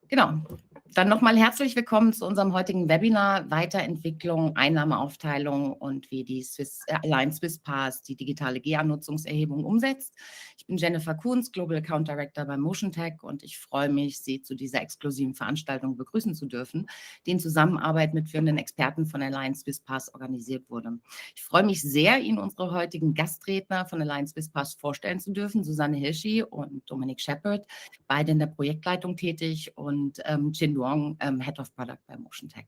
Genau. Dann nochmal herzlich willkommen zu unserem heutigen Webinar Weiterentwicklung, Einnahmeaufteilung und wie die Alliance Swisspass die digitale GEA-Nutzungserhebung umsetzt. Ich bin Jennifer Kunz, Global Account Director bei MotionTech und ich freue mich, Sie zu dieser exklusiven Veranstaltung begrüßen zu dürfen, die in Zusammenarbeit mit führenden Experten von Alliance Swisspass organisiert wurde. Ich freue mich sehr, Ihnen unsere heutigen Gastredner von Alliance Swisspass vorstellen zu dürfen, Susanne Hirschi und Dominik Shepard, beide in der Projektleitung tätig, und Jin Duong, Head of Product bei MotionTech.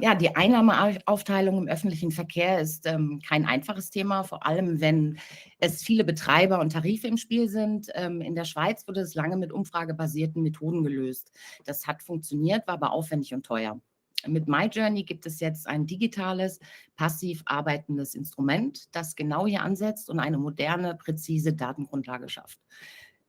Ja, die Einnahmeaufteilung im öffentlichen Verkehr ist kein einfaches Thema, vor allem wenn es viele Betreiber und Tarife im Spiel sind. In der Schweiz wurde es lange mit umfragebasierten Methoden gelöst. Das hat funktioniert, war aber aufwendig und teuer. Mit MyJourney gibt es jetzt ein digitales, passiv arbeitendes Instrument, das genau hier ansetzt und eine moderne, präzise Datengrundlage schafft.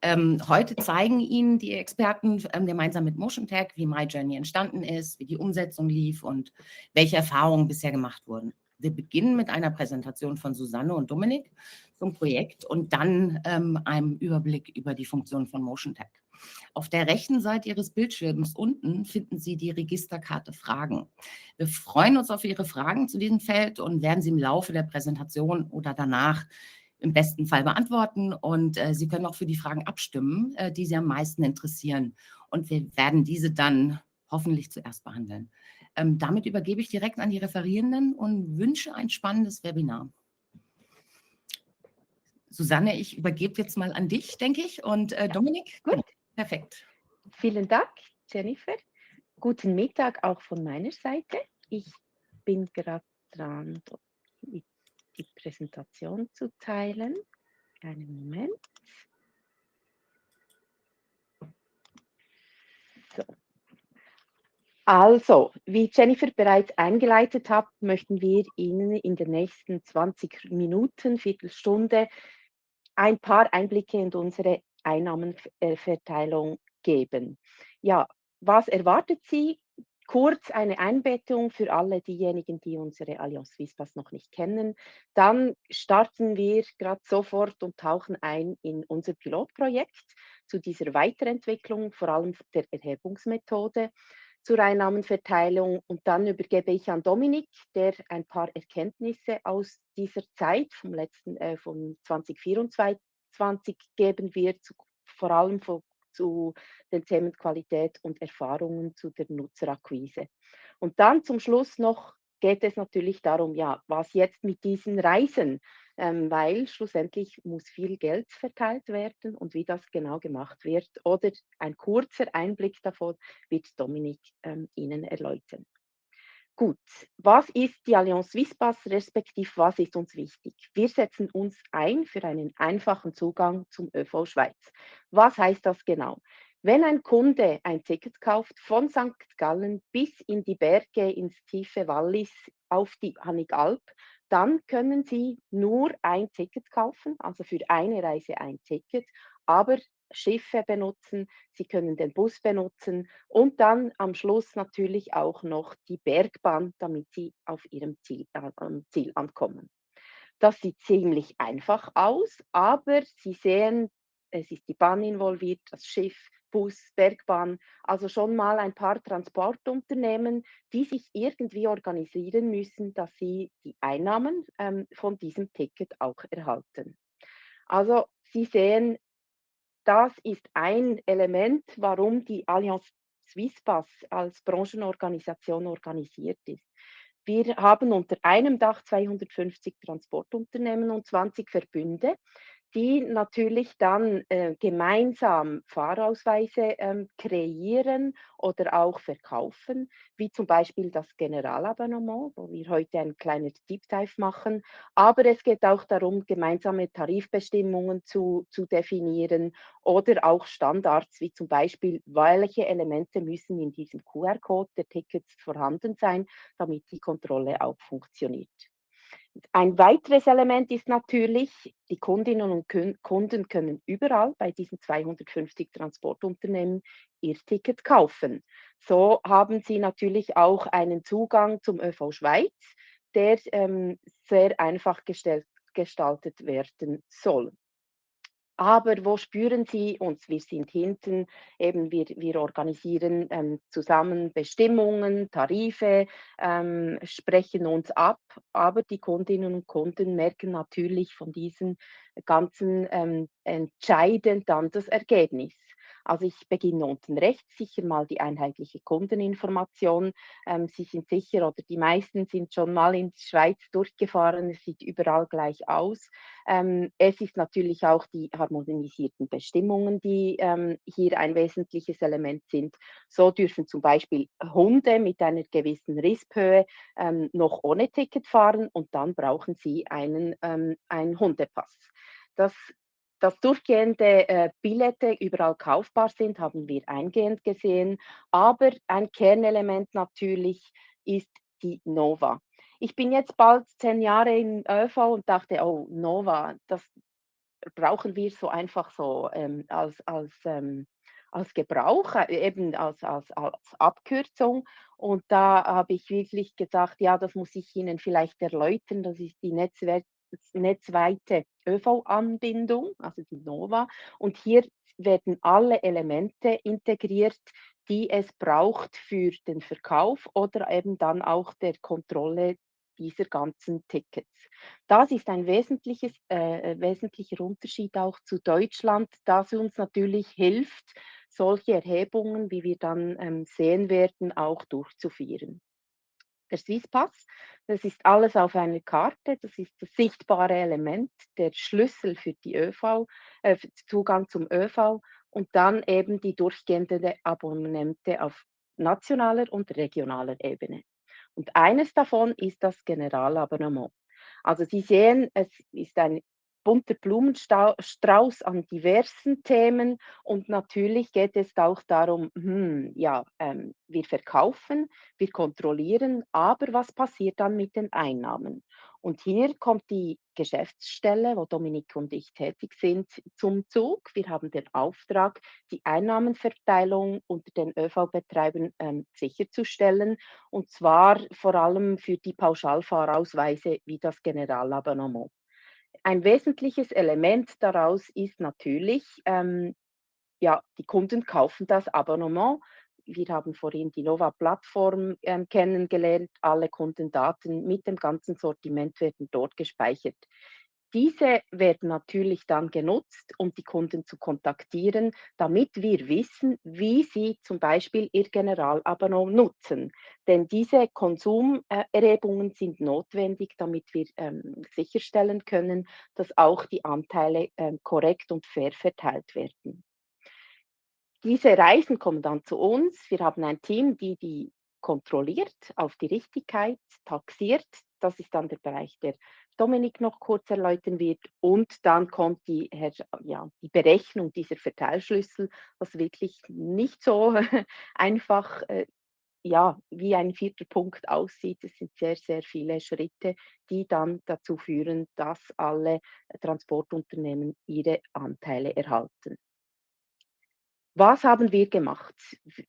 Heute zeigen Ihnen die Experten gemeinsam mit MotionTech, wie MyJourney entstanden ist, wie die Umsetzung lief und welche Erfahrungen bisher gemacht wurden. Wir beginnen mit einer Präsentation von Susanne und Dominik zum Projekt und dann einem Überblick über die Funktion von MotionTech. Auf der rechten Seite Ihres Bildschirms unten finden Sie die Registerkarte Fragen. Wir freuen uns auf Ihre Fragen zu diesem Feld und werden sie im Laufe der Präsentation oder danach im besten Fall beantworten. Und Sie können auch für die Fragen abstimmen, die Sie am meisten interessieren. Und wir werden diese dann hoffentlich zuerst behandeln. Damit übergebe ich direkt an die Referierenden und wünsche ein spannendes Webinar. Susanne, ich übergebe jetzt mal an dich, denke ich. Und Dominik? Gut, Genau. Perfekt. vielen Dank, Jennifer. Guten Mittag auch von meiner Seite. Ich bin gerade dran, die Präsentation zu teilen. Einen Moment. So. Also, wie Jennifer bereits eingeleitet hat, möchten wir Ihnen in den nächsten 20 Minuten, Viertelstunde, ein paar Einblicke in unsere Einnahmenverteilung geben. Ja, was erwartet Sie? Kurz eine Einbettung für alle diejenigen, die unsere Allianz Swisspass noch nicht kennen. Dann starten wir gerade sofort und tauchen ein in unser Pilotprojekt zu dieser Weiterentwicklung, vor allem der Erhebungsmethode zur Einnahmenverteilung, und dann übergebe ich an Dominik, der ein paar Erkenntnisse aus dieser Zeit von 2024 geben wird, vor allem zu den Themen Qualität und Erfahrungen zu der Nutzerakquise. Und dann zum Schluss noch geht es natürlich darum, ja, was jetzt mit diesen Reisen, weil schlussendlich muss viel Geld verteilt werden, und wie das genau gemacht wird oder ein kurzer Einblick davon wird Dominik Ihnen erläutern. Gut, was ist die Allianz Swisspass, respektive was ist uns wichtig? Wir setzen uns ein für einen einfachen Zugang zum ÖV Schweiz. Was heißt das genau? Wenn ein Kunde ein Ticket kauft von St. Gallen bis in die Berge, ins tiefe Wallis, auf die Hanigalp, dann können Sie nur ein Ticket kaufen, also für eine Reise ein Ticket, aber Schiffe benutzen, Sie können den Bus benutzen und dann am Schluss natürlich auch noch die Bergbahn, damit Sie auf Ihrem Ziel ankommen. Das sieht ziemlich einfach aus, aber Sie sehen, es ist die Bahn involviert, das Schiff, Bus, Bergbahn, also schon mal ein paar Transportunternehmen, die sich irgendwie organisieren müssen, dass sie die Einnahmen von diesem Ticket auch erhalten. Also Sie sehen, das ist ein Element, warum die Allianz Swisspass als Branchenorganisation organisiert ist. Wir haben unter einem Dach 250 Transportunternehmen und 20 Verbünde, die natürlich dann gemeinsam Fahrausweise kreieren oder auch verkaufen, wie zum Beispiel das Generalabonnement, wo wir heute ein kleines Deep Dive machen. Aber es geht auch darum, gemeinsame Tarifbestimmungen zu definieren oder auch Standards, wie zum Beispiel, welche Elemente müssen in diesem QR-Code der Tickets vorhanden sein, damit die Kontrolle auch funktioniert. Ein weiteres Element ist natürlich, die Kundinnen und Kunden können überall bei diesen 250 Transportunternehmen ihr Ticket kaufen. So haben sie natürlich auch einen Zugang zum ÖV Schweiz, der sehr einfach gestaltet werden soll. Aber wo spüren Sie uns? Wir sind hinten, eben wir organisieren zusammen Bestimmungen, Tarife, sprechen uns ab, aber die Kundinnen und Kunden merken natürlich von diesen ganzen entscheidend dann das Ergebnis. Also ich beginne unten rechts, sicher mal die einheitliche Kundeninformation. Sie sind sicher oder die meisten sind schon mal in die Schweiz durchgefahren, es sieht überall gleich aus. Es ist natürlich auch die harmonisierten Bestimmungen, die hier ein wesentliches Element sind. So dürfen zum Beispiel Hunde mit einer gewissen Risphöhe noch ohne Ticket fahren und dann brauchen sie einen Hundepass. Dass, dass durchgehende Billette überall kaufbar sind, haben wir eingehend gesehen. Aber ein Kernelement natürlich ist die Nova. Ich bin jetzt bald 10 Jahre in ÖV und dachte: „Oh, Nova, das brauchen wir so einfach so, als Gebrauch, eben als Abkürzung.“ Und da habe ich wirklich gesagt: „Ja, das muss ich Ihnen vielleicht erläutern. Das ist die netzweite ÖV-Anbindung, also die Nova. Und hier werden alle Elemente integriert, die es braucht für den Verkauf oder eben dann auch der Kontrolle dieser ganzen Tickets. Das ist ein wesentlicher Unterschied auch zu Deutschland, das uns natürlich hilft, solche Erhebungen, wie wir dann sehen werden, auch durchzuführen. Der Swisspass, das ist alles auf einer Karte, das ist das sichtbare Element, der Schlüssel für die für Zugang zum ÖV und dann eben die durchgehenden Abonnemente auf nationaler und regionaler Ebene. Und eines davon ist das Generalabonnement. Also Sie sehen, es ist ein bunter Blumenstrauß an diversen Themen und natürlich geht es auch darum, ja, wir verkaufen, wir kontrollieren, aber was passiert dann mit den Einnahmen? Und hier kommt die Geschäftsstelle, wo Dominik und ich tätig sind, zum Zug. Wir haben den Auftrag, die Einnahmenverteilung unter den ÖV-Betreibern sicherzustellen, und zwar vor allem für die Pauschalfahrausweise wie das Generalabonnement. Ein wesentliches Element daraus ist natürlich, ja, die Kunden kaufen das Abonnement. Wir haben vorhin die Nova-Plattform kennengelernt. Alle Kundendaten mit dem ganzen Sortiment werden dort gespeichert. Diese werden natürlich dann genutzt, um die Kunden zu kontaktieren, damit wir wissen, wie sie zum Beispiel ihr Generalabonnement nutzen. Denn diese Konsumerhebungen sind notwendig, damit wir sicherstellen können, dass auch die Anteile korrekt und fair verteilt werden. Diese Reisen kommen dann zu uns. Wir haben ein Team, die kontrolliert auf die Richtigkeit, taxiert. Das ist dann der Bereich, der Dominik noch kurz erläutern wird. Und dann kommt die Berechnung dieser Verteilschlüssel, was wirklich nicht so einfach ja, wie ein vierter Punkt aussieht. Es sind sehr, sehr viele Schritte, die dann dazu führen, dass alle Transportunternehmen ihre Anteile erhalten. Was haben wir gemacht?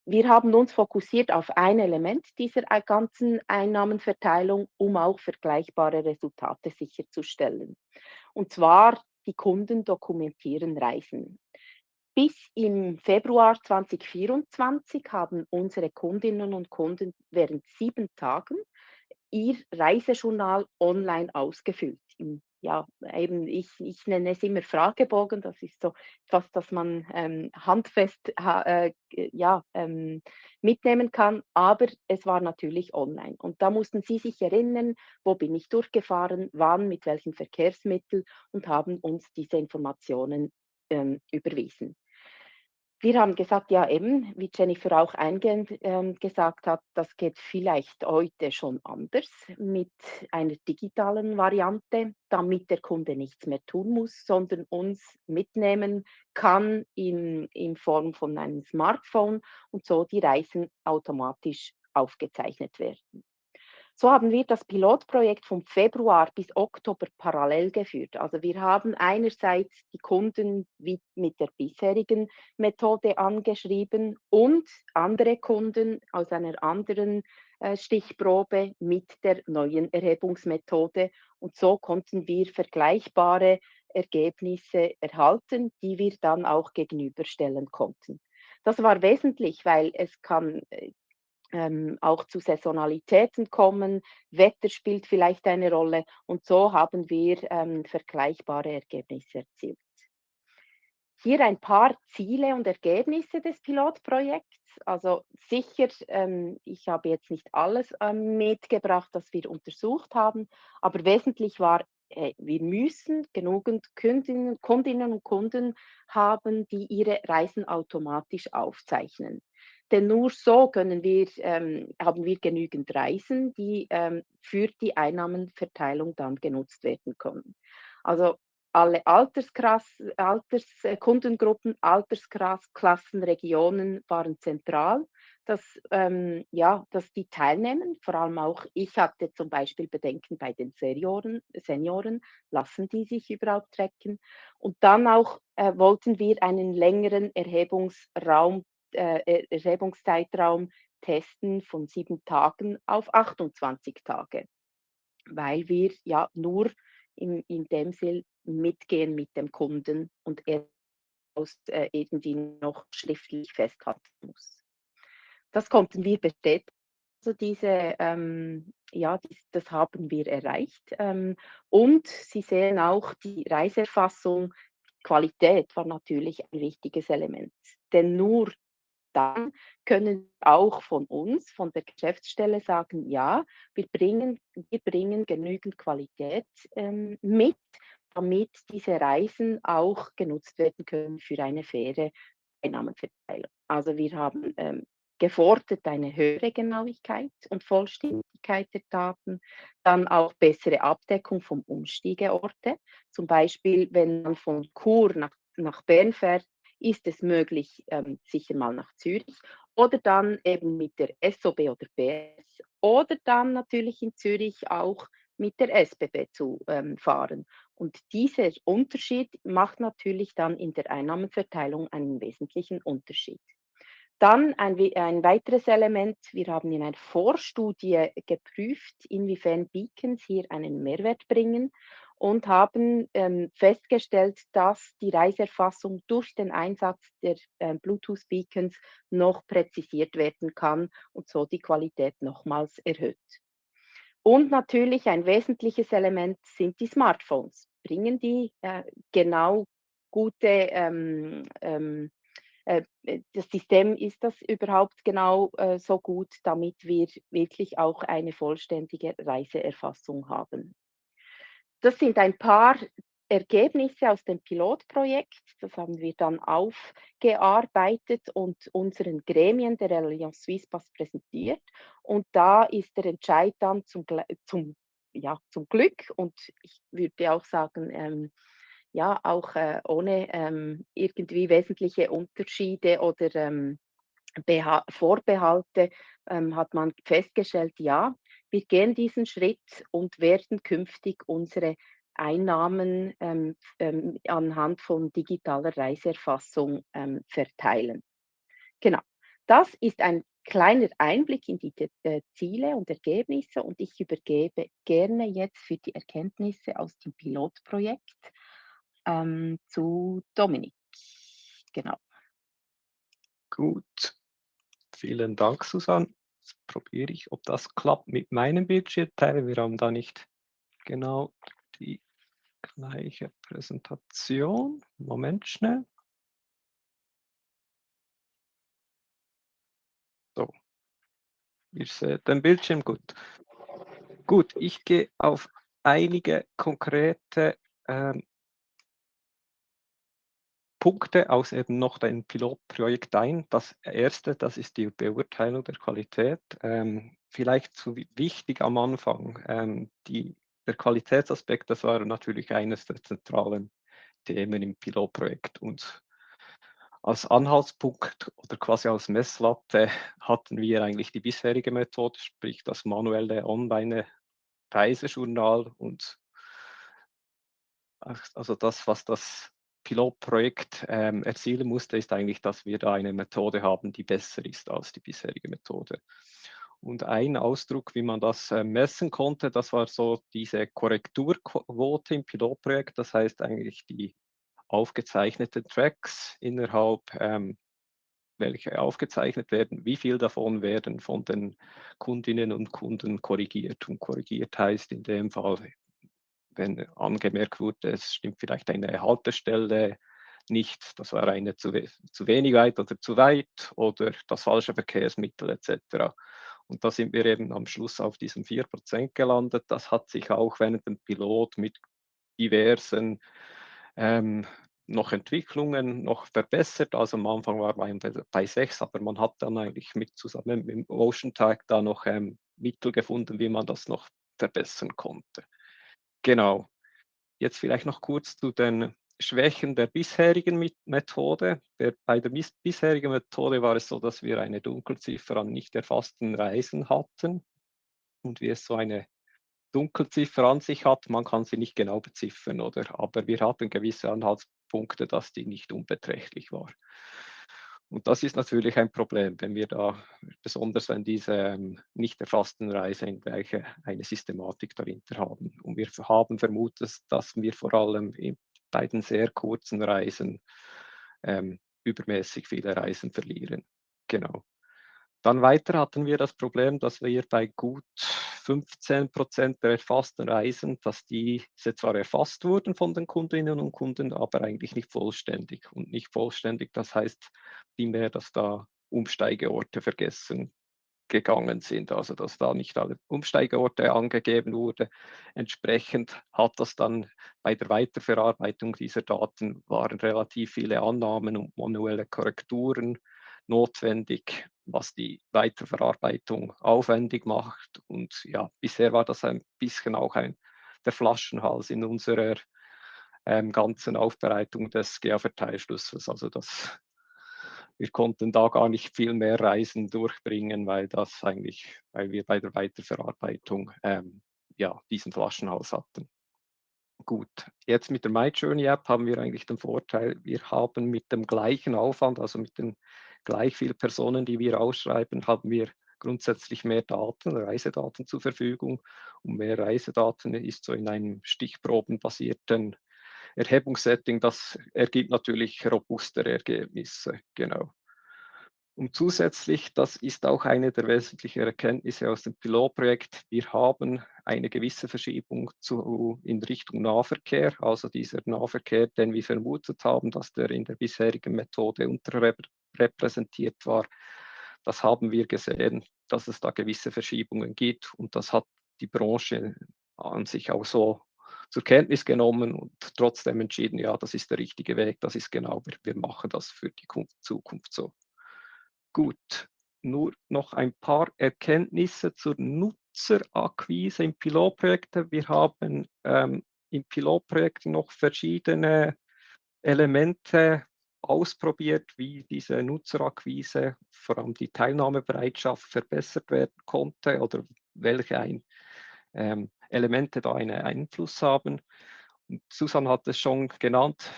Wir haben uns fokussiert auf ein Element dieser ganzen Einnahmenverteilung, um auch vergleichbare Resultate sicherzustellen. Und zwar die Kunden dokumentieren Reisen. Bis im Februar 2024 haben unsere Kundinnen und Kunden während 7 Tagen ihr Reisejournal online ausgefüllt. Ja, eben, ich nenne es immer Fragebogen, das ist so etwas, das man handfest ja, mitnehmen kann, aber es war natürlich online. Und da mussten sie sich erinnern, wo bin ich durchgefahren, wann, mit welchem Verkehrsmittel und haben uns diese Informationen überwiesen. Wir haben gesagt, ja eben, wie Jennifer auch eingehend gesagt hat, das geht vielleicht heute schon anders mit einer digitalen Variante, damit der Kunde nichts mehr tun muss, sondern uns mitnehmen kann in Form von einem Smartphone und so die Reisen automatisch aufgezeichnet werden. So haben wir das Pilotprojekt vom Februar bis Oktober parallel geführt. Also wir haben einerseits die Kunden wie mit der bisherigen Methode angeschrieben und andere Kunden aus einer anderen Stichprobe mit der neuen Erhebungsmethode. Und so konnten wir vergleichbare Ergebnisse erhalten, die wir dann auch gegenüberstellen konnten. Das war wesentlich, weil es kann auch zu Saisonalitäten kommen, Wetter spielt vielleicht eine Rolle und so haben wir vergleichbare Ergebnisse erzielt. Hier ein paar Ziele und Ergebnisse des Pilotprojekts. Also sicher, ich habe jetzt nicht alles mitgebracht, das wir untersucht haben, aber wesentlich war, wir müssen genügend Kundinnen und Kunden haben, die ihre Reisen automatisch aufzeichnen. Denn nur so haben wir genügend Reisen, die für die Einnahmenverteilung dann genutzt werden können. Also alle Kundengruppen, Altersklassen, Regionen waren zentral, dass die teilnehmen. Vor allem auch ich hatte zum Beispiel Bedenken bei den Senioren, lassen die sich überhaupt tracken? Und dann auch wollten wir einen längeren Erhebungszeitraum testen von 7 Tagen auf 28 Tage, weil wir ja nur in dem Sinn mitgehen mit dem Kunden und er irgendwie noch schriftlich festhalten muss. Das konnten wir bestätigen. Also das haben wir erreicht. Und Sie sehen auch die Reiseerfassung, Qualität war natürlich ein wichtiges Element. Denn nur dann können auch von uns, von der Geschäftsstelle sagen, ja, wir bringen genügend Qualität mit, damit diese Reisen auch genutzt werden können für eine faire Einnahmenverteilung. Also wir haben gefordert eine höhere Genauigkeit und Vollständigkeit der Daten, dann auch bessere Abdeckung vom Umstiegeorte. Zum Beispiel, wenn man von Chur nach Bern fährt, ist es möglich, sicher mal nach Zürich oder dann eben mit der SOB oder BS oder dann natürlich in Zürich auch mit der SBB zu fahren. Und dieser Unterschied macht natürlich dann in der Einnahmenverteilung einen wesentlichen Unterschied. Dann ein weiteres Element, wir haben in einer Vorstudie geprüft, inwiefern Beacons hier einen Mehrwert bringen und haben festgestellt, dass die Reiseerfassung durch den Einsatz der Bluetooth-Beacons noch präzisiert werden kann und so die Qualität nochmals erhöht. Und natürlich ein wesentliches Element sind die Smartphones. Bringen die genau gute das System, ist das überhaupt genau so gut, damit wir wirklich auch eine vollständige Reiseerfassung haben. Das sind ein paar Ergebnisse aus dem Pilotprojekt. Das haben wir dann aufgearbeitet und unseren Gremien der Allianz Swisspass präsentiert. Und da ist der Entscheid dann zum Glück und ich würde auch sagen, ja, auch ohne irgendwie wesentliche Unterschiede oder Vorbehalte hat man festgestellt, ja, wir gehen diesen Schritt und werden künftig unsere Einnahmen anhand von digitaler Reiseerfassung verteilen. Genau. Das ist ein kleiner Einblick in die Ziele und Ergebnisse und ich übergebe gerne jetzt für die Erkenntnisse aus dem Pilotprojekt zu Dominik. Genau. Gut, vielen Dank, Susanne. Jetzt probiere ich, ob das klappt mit meinem Bildschirmteil. Wir haben da nicht genau die gleiche Präsentation. Moment schnell. So, ihr seht den Bildschirm gut. Gut, ich gehe auf einige konkrete Punkte aus eben noch dem Pilotprojekt ein. Das erste, das ist die Beurteilung der Qualität. Vielleicht so wichtig am Anfang. Der Qualitätsaspekt, das war natürlich eines der zentralen Themen im Pilotprojekt. Und als Anhaltspunkt oder quasi als Messlatte hatten wir eigentlich die bisherige Methode, sprich das manuelle Online-Reisejournal und also das, was das Pilotprojekt erzielen musste, ist eigentlich, dass wir da eine Methode haben, die besser ist als die bisherige Methode. Und ein Ausdruck, wie man das messen konnte, das war so diese Korrekturquote im Pilotprojekt. Das heißt eigentlich die aufgezeichneten Tracks innerhalb, welche aufgezeichnet werden, wie viel davon werden von den Kundinnen und Kunden korrigiert. Und korrigiert heißt in dem Fall, wenn angemerkt wurde, es stimmt vielleicht eine Haltestelle nicht, das war eine zu wenig weit oder zu weit oder das falsche Verkehrsmittel etc. Und da sind wir eben am Schluss auf diesen 4% gelandet. Das hat sich auch während dem Pilot mit diversen noch Entwicklungen noch verbessert. Also am Anfang war man bei 6, aber man hat dann eigentlich zusammen mit OceanTag da noch Mittel gefunden, wie man das noch verbessern konnte. Genau. Jetzt vielleicht noch kurz zu den Schwächen der bisherigen Methode. Bei der bisherigen Methode war es so, dass wir eine Dunkelziffer an nicht erfassten Reisen hatten. Und wie es so eine Dunkelziffer an sich hat, man kann sie nicht genau beziffern, oder? Aber wir hatten gewisse Anhaltspunkte, dass die nicht unbeträchtlich war. Und das ist natürlich ein Problem, wenn wir da, besonders wenn diese nicht erfassten Reiseinweiche eine Systematik dahinter haben. Und wir haben vermutet, dass wir vor allem bei den sehr kurzen Reisen übermäßig viele Reisen verlieren. Genau. Dann weiter hatten wir das Problem, dass wir bei gut 15% der erfassten Reisen, dass diese zwar erfasst wurden von den Kundinnen und Kunden, aber eigentlich nicht vollständig. Und nicht vollständig, das heißt primär, dass da Umsteigeorte vergessen gegangen sind, also dass da nicht alle Umsteigeorte angegeben wurde. Entsprechend hat das dann bei der Weiterverarbeitung dieser Daten waren relativ viele Annahmen und manuelle Korrekturen notwendig, was die Weiterverarbeitung aufwendig macht. Und ja, bisher war das ein bisschen auch der Flaschenhals in unserer ganzen Aufbereitung des GA-Verteilschlüssels. Also wir konnten da gar nicht viel mehr Reisen durchbringen, weil wir bei der Weiterverarbeitung ja, diesen Flaschenhals hatten. Gut, jetzt mit der MyJourney App haben wir eigentlich den Vorteil, wir haben mit dem gleichen Aufwand, also mit den gleich vielen Personen, die wir ausschreiben, haben wir grundsätzlich mehr Daten, Reisedaten zur Verfügung. Und mehr Reisedaten ist so in einem stichprobenbasierten Erhebungssetting, das ergibt natürlich robustere Ergebnisse. Genau. Und zusätzlich, das ist auch eine der wesentlichen Erkenntnisse aus dem Pilotprojekt, wir haben eine gewisse Verschiebung in Richtung Nahverkehr, also dieser Nahverkehr, den wir vermutet haben, dass der in der bisherigen Methode unterrepräsentiert war. Das haben wir gesehen, dass es da gewisse Verschiebungen gibt und das hat die Branche an sich auch so zur Kenntnis genommen und trotzdem entschieden, ja, das ist der richtige Weg, das ist genau, wir machen das für die Zukunft so. Gut, nur noch ein paar Erkenntnisse zur Nutzerakquise im Pilotprojekt. Wir haben im Pilotprojekt noch verschiedene Elemente ausprobiert, wie diese Nutzerakquise, vor allem die Teilnahmebereitschaft verbessert werden konnte oder welche Elemente da einen Einfluss haben. Und Susan hat es schon genannt,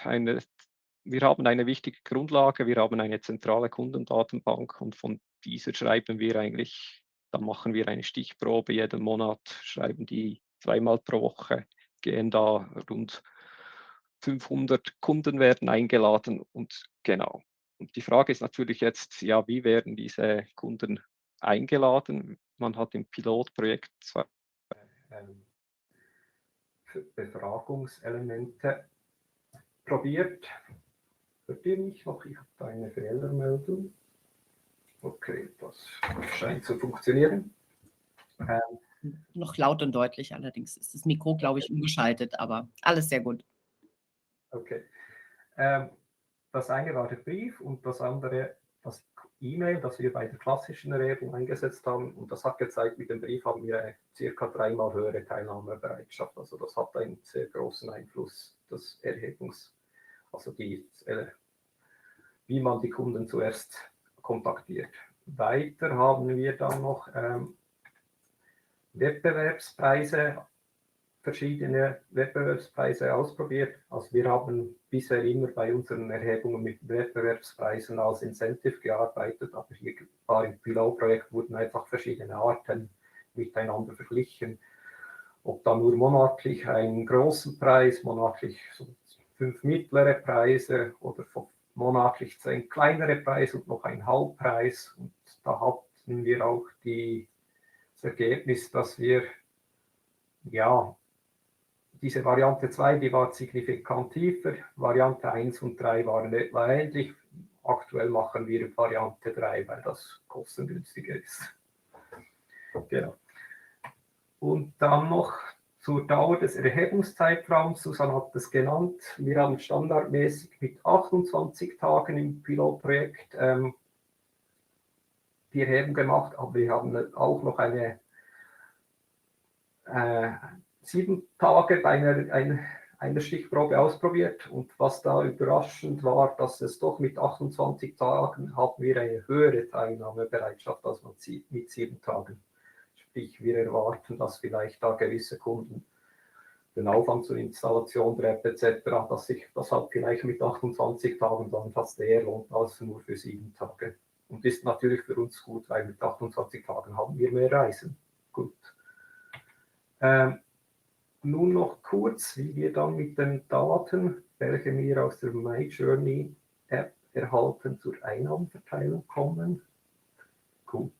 wir haben eine wichtige Grundlage, wir haben eine zentrale Kundendatenbank und von dieser schreiben wir eigentlich, da machen wir eine Stichprobe jeden Monat, schreiben die 2-mal pro Woche, gehen da rund 500 Kunden werden eingeladen und genau. Und die Frage ist natürlich jetzt, ja, wie werden diese Kunden eingeladen? Man hat im Pilotprojekt zwei Befragungselemente probiert. Hört ihr mich noch? Ich habe da eine Fehlermeldung. Okay, das scheint zu funktionieren. Noch laut und deutlich, allerdings ist das Mikro, glaube ich, umgeschaltet, aber alles sehr gut. Okay. Das eine war der Brief und das andere das E-Mail, das wir bei der klassischen Erhebung eingesetzt haben. Und das hat gezeigt, mit dem Brief haben wir circa 3-mal höhere Teilnahmebereitschaft. Also das hat einen sehr großen Einfluss des Erhebungs, also wie man die Kunden zuerst kontaktiert. Weiter haben wir dann noch Wettbewerbspreise verschiedene Wettbewerbspreise ausprobiert. Also wir haben bisher immer bei unseren Erhebungen mit Wettbewerbspreisen als Incentive gearbeitet, aber hier im Pilotprojekt wurden einfach verschiedene Arten miteinander verglichen. Ob da nur monatlich einen großen Preis, monatlich so 5 mittlere Preise oder monatlich 10 kleinere Preise und noch ein Halbpreis. Und da hatten wir auch das Ergebnis, dass wir, ja, diese Variante 2, die war signifikant tiefer, Variante 1 und 3 waren etwa ähnlich. Aktuell machen wir Variante 3, weil das kostengünstiger ist. Genau. Und dann noch zur Dauer des Erhebungszeitraums. Susanne hat es genannt. Wir haben standardmäßig mit 28 Tagen im Pilotprojekt die Erhebung gemacht, aber wir haben auch noch eine 7 Tage bei einer Stichprobe ausprobiert. Und was da überraschend war, dass es doch mit 28 Tagen hatten wir eine höhere Teilnahmebereitschaft als mit 7 Tagen. Sprich, wir erwarten, dass vielleicht da gewisse Kunden den Aufwand zur Installation der App etc., dass sich das halt vielleicht mit 28 Tagen dann fast eher lohnt als nur für 7 Tage. Und ist natürlich für uns gut, weil mit 28 Tagen haben wir mehr Reisen. Gut. Nun noch kurz, wie wir dann mit den Daten, welche wir aus der MyJourney App erhalten, zur Einnahmenverteilung kommen. Gut,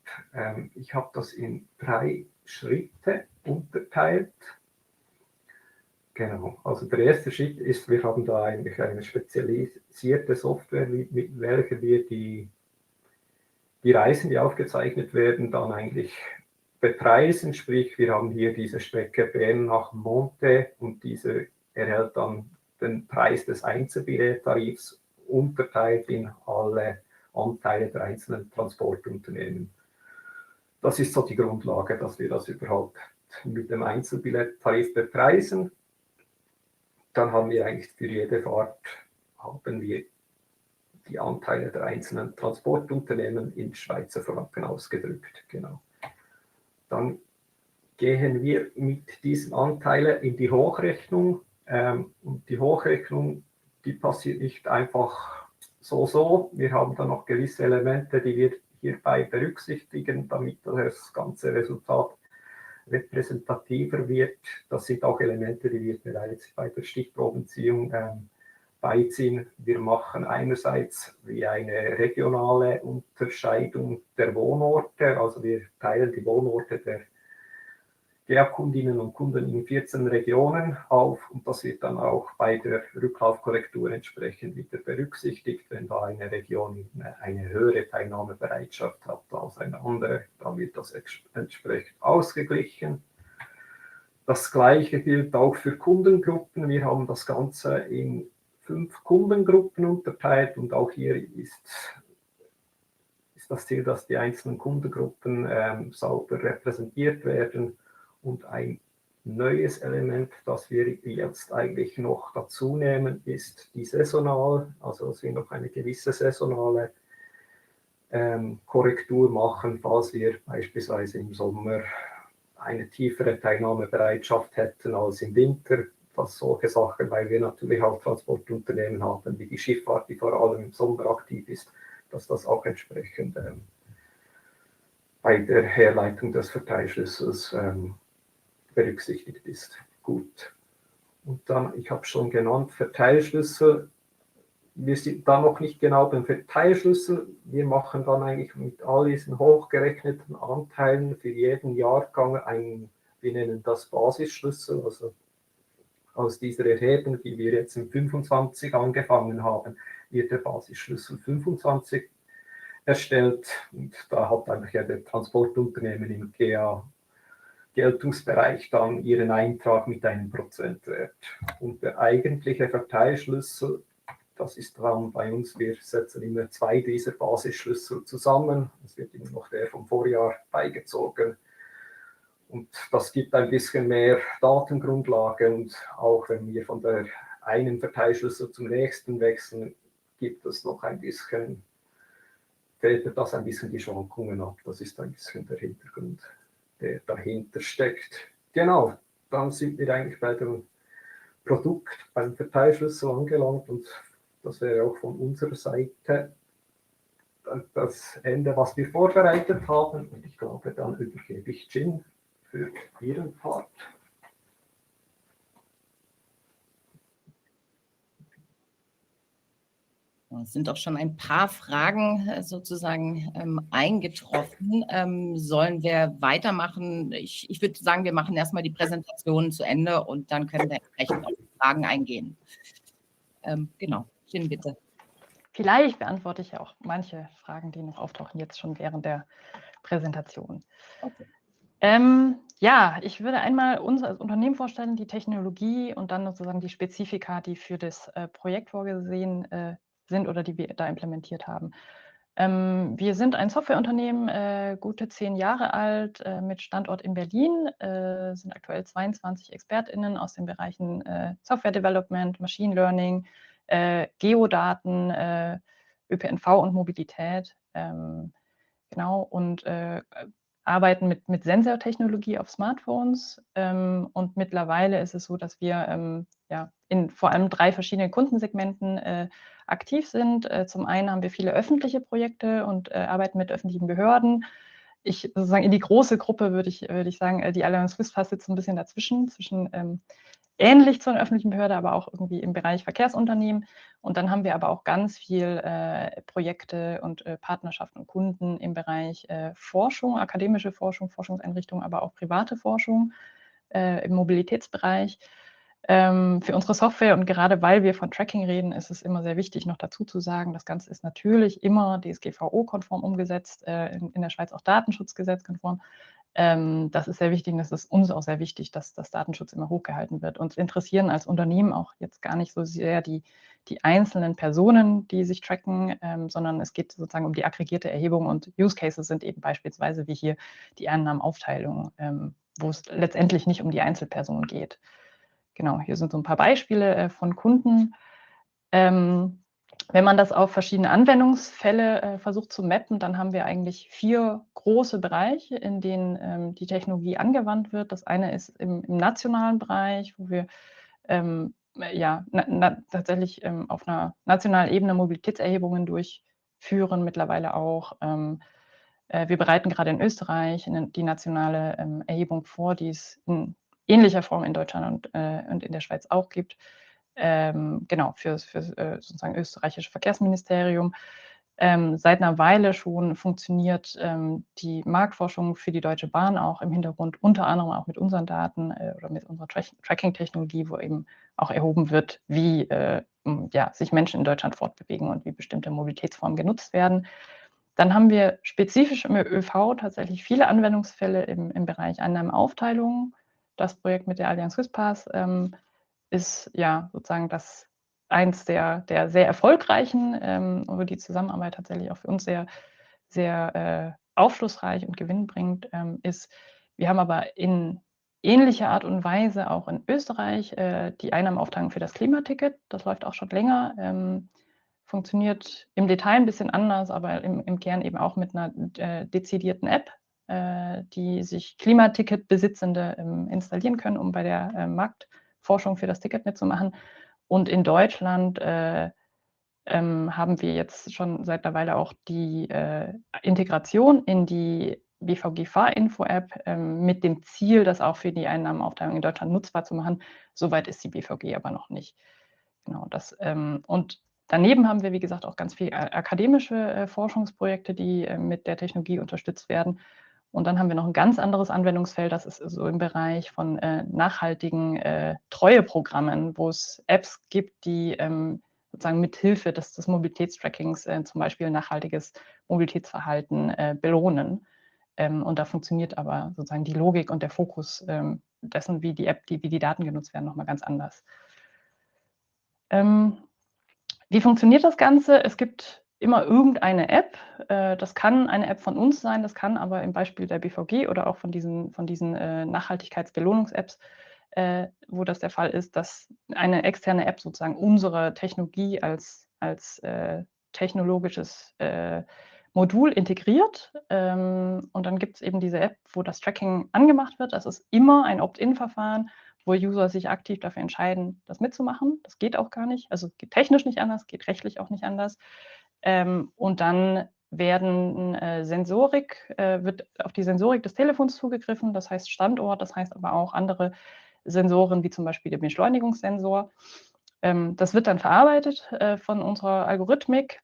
ich habe das in 3 Schritte unterteilt. Genau, also der erste Schritt ist, wir haben da eigentlich eine spezialisierte Software, mit welcher wir die Reisen, die aufgezeichnet werden, dann eigentlich bepreisen. Sprich, wir haben hier diese Strecke Bern nach Monte und diese erhält dann den Preis des Einzelbilletttarifs unterteilt in alle Anteile der einzelnen Transportunternehmen. Das ist so die Grundlage, dass wir das überhaupt mit dem Einzelbilletttarif bepreisen. Dann haben wir eigentlich für jede Fahrt haben wir die Anteile der einzelnen Transportunternehmen in Schweizer Franken ausgedrückt. Genau. Dann gehen wir mit diesen Anteilen in die Hochrechnung. Und die Hochrechnung, die passiert nicht einfach so. Wir haben dann noch gewisse Elemente, die wir hierbei berücksichtigen, damit das ganze Resultat repräsentativer wird. Das sind auch Elemente, die wir bereits bei der Stichprobenziehung beiziehen. Wir machen einerseits wie eine regionale Unterscheidung der Wohnorte, also wir teilen die Wohnorte der GEA-Kundinnen und Kunden in 14 Regionen auf und das wird dann auch bei der Rücklaufkorrektur entsprechend wieder berücksichtigt. Wenn da eine Region eine höhere Teilnahmebereitschaft hat als eine andere, dann wird das entsprechend ausgeglichen. Das Gleiche gilt auch für Kundengruppen. Wir haben das Ganze in 5 Kundengruppen unterteilt und auch hier ist das Ziel, dass die einzelnen Kundengruppen sauber repräsentiert werden. Und ein neues Element, das wir jetzt eigentlich noch dazu nehmen, ist die saisonal, also dass wir noch eine gewisse saisonale Korrektur machen, falls wir beispielsweise im Sommer eine tiefere Teilnahmebereitschaft hätten als im Winter. Was solche Sachen, weil wir natürlich auch Transportunternehmen haben, wie die Schifffahrt, die vor allem im Sommer aktiv ist, dass das auch entsprechend bei der Herleitung des Verteilschlüssels berücksichtigt ist. Gut. Und dann, ich habe schon genannt, Verteilschlüssel. Wir sind da noch nicht genau beim Verteilschlüssel. Wir machen dann eigentlich mit all diesen hochgerechneten Anteilen für jeden Jahrgang einen, wir nennen das Basisschlüssel, also aus dieser Erhebung, die wir jetzt in 25 angefangen haben, wird der Basisschlüssel 25 erstellt und da hat eigentlich ja der Transportunternehmen im GEA Geltungsbereich dann ihren Eintrag mit einem Prozentwert. Und der eigentliche Verteilschlüssel, das ist dann bei uns, wir setzen immer 2 dieser Basisschlüssel zusammen. Es wird immer noch der vom Vorjahr beigezogen. Und das gibt ein bisschen mehr Datengrundlage und auch wenn wir von der einen Verteilschlüssel zum nächsten wechseln, gibt es noch ein bisschen, fällt das ein bisschen die Schwankungen ab. Das ist ein bisschen der Hintergrund, der dahinter steckt. Genau, dann sind wir eigentlich bei dem Produkt, beim Verteilschlüssel angelangt und das wäre auch von unserer Seite das Ende, was wir vorbereitet haben. Und ich glaube, dann übergebe ich Jin für Ihren Part. Es sind auch schon ein paar Fragen sozusagen eingetroffen. Sollen wir weitermachen? Ich würde sagen, wir machen erstmal die Präsentation zu Ende und dann können wir entsprechend auf die Fragen eingehen. Genau, Jin, bitte. Vielleicht beantworte ich ja auch manche Fragen, die noch auftauchen, jetzt schon während der Präsentation. Okay. Ja, ich würde einmal uns als Unternehmen vorstellen, die Technologie und dann sozusagen die Spezifika, die für das Projekt vorgesehen sind oder die wir da implementiert haben. Wir sind ein Softwareunternehmen, gute 10 Jahre alt, mit Standort in Berlin, sind aktuell 22 ExpertInnen aus den Bereichen Software Development, Machine Learning, Geodaten, ÖPNV und Mobilität. Genau, und arbeiten mit Sensortechnologie auf Smartphones. Und mittlerweile ist es so, dass wir ja, in vor allem 3 verschiedenen Kundensegmenten aktiv sind. Zum einen haben wir viele öffentliche Projekte und arbeiten mit öffentlichen Behörden. Sozusagen in die große Gruppe würde ich sagen, die Allianz Swiss Pass sitzt so ein bisschen dazwischen, zwischen ähnlich zu einer öffentlichen Behörde, aber auch irgendwie im Bereich Verkehrsunternehmen. Und dann haben wir aber auch ganz viel Projekte und Partnerschaften und Kunden im Bereich Forschung, akademische Forschung, Forschungseinrichtungen, aber auch private Forschung im Mobilitätsbereich. Für unsere Software und gerade weil wir von Tracking reden, ist es immer sehr wichtig, noch dazu zu sagen, das Ganze ist natürlich immer DSGVO-konform umgesetzt, in der Schweiz auch datenschutzgesetzkonform. Das ist sehr wichtig und es ist uns auch sehr wichtig, dass das Datenschutz immer hochgehalten wird. Uns interessieren als Unternehmen auch jetzt gar nicht so sehr die einzelnen Personen, die sich tracken, sondern es geht sozusagen um die aggregierte Erhebung und Use Cases sind eben beispielsweise wie hier die Einnahmenaufteilung, wo es letztendlich nicht um die Einzelperson geht. Genau, hier sind so ein paar Beispiele von Kunden. Wenn man das auf verschiedene Anwendungsfälle versucht zu mappen, dann haben wir eigentlich 4 große Bereiche, in denen die Technologie angewandt wird. Das eine ist im nationalen Bereich, wo wir ja, tatsächlich auf einer nationalen Ebene Mobilitätserhebungen durchführen, mittlerweile auch. Wir bereiten gerade in Österreich die nationale Erhebung vor, die es in ähnlicher Form in Deutschland und in der Schweiz auch gibt. Genau, für sozusagen österreichische Verkehrsministerium. Seit einer Weile schon funktioniert die Marktforschung für die Deutsche Bahn auch im Hintergrund, unter anderem auch mit unseren Daten oder mit unserer Tracking-Technologie, wo eben auch erhoben wird, wie ja, sich Menschen in Deutschland fortbewegen und wie bestimmte Mobilitätsformen genutzt werden. Dann haben wir spezifisch im ÖV tatsächlich viele Anwendungsfälle im Bereich Einnahmenaufteilung. Das Projekt mit der Allianz Swiss Pass ist ja sozusagen eins der sehr erfolgreichen, wo die Zusammenarbeit tatsächlich auch für uns sehr aufschlussreich und Gewinn bringt, ist, wir haben aber in ähnlicher Art und Weise auch in Österreich die Einnahmenaufteilung für das Klimaticket. Das läuft auch schon länger, funktioniert im Detail ein bisschen anders, aber im Kern eben auch mit einer dezidierten App, die sich Klimaticket-Besitzende installieren können, um bei der Marktforschung für das Ticket mitzumachen. Und in Deutschland haben wir jetzt schon seit einer Weile auch die Integration in die BVG-Fahrinfo-App mit dem Ziel, das auch für die Einnahmenaufteilung in Deutschland nutzbar zu machen. Soweit ist die BVG aber noch nicht. Genau, und daneben haben wir, wie gesagt, auch ganz viele akademische Forschungsprojekte, die mit der Technologie unterstützt werden. Und dann haben wir noch ein ganz anderes Anwendungsfeld, das ist so im Bereich von nachhaltigen Treueprogrammen, wo es Apps gibt, die sozusagen mithilfe des Mobilitätstrackings zum Beispiel nachhaltiges Mobilitätsverhalten belohnen. Und da funktioniert aber sozusagen die Logik und der Fokus dessen, wie die App, wie die Daten genutzt werden, nochmal ganz anders. Wie funktioniert das Ganze? Es gibt immer irgendeine App. Das kann eine App von uns sein, das kann aber im Beispiel der BVG oder auch von diesen Nachhaltigkeitsbelohnungs-Apps, wo das der Fall ist, dass eine externe App sozusagen unsere Technologie als technologisches Modul integriert. Und dann gibt es eben diese App, wo das Tracking angemacht wird. Das ist immer ein Opt-in-Verfahren, wo User sich aktiv dafür entscheiden, das mitzumachen. Das geht auch gar nicht, also geht technisch nicht anders, geht rechtlich auch nicht anders. Und dann wird auf die Sensorik des Telefons zugegriffen, das heißt Standort, das heißt aber auch andere Sensoren, wie zum Beispiel der Beschleunigungssensor. Das wird dann verarbeitet von unserer Algorithmik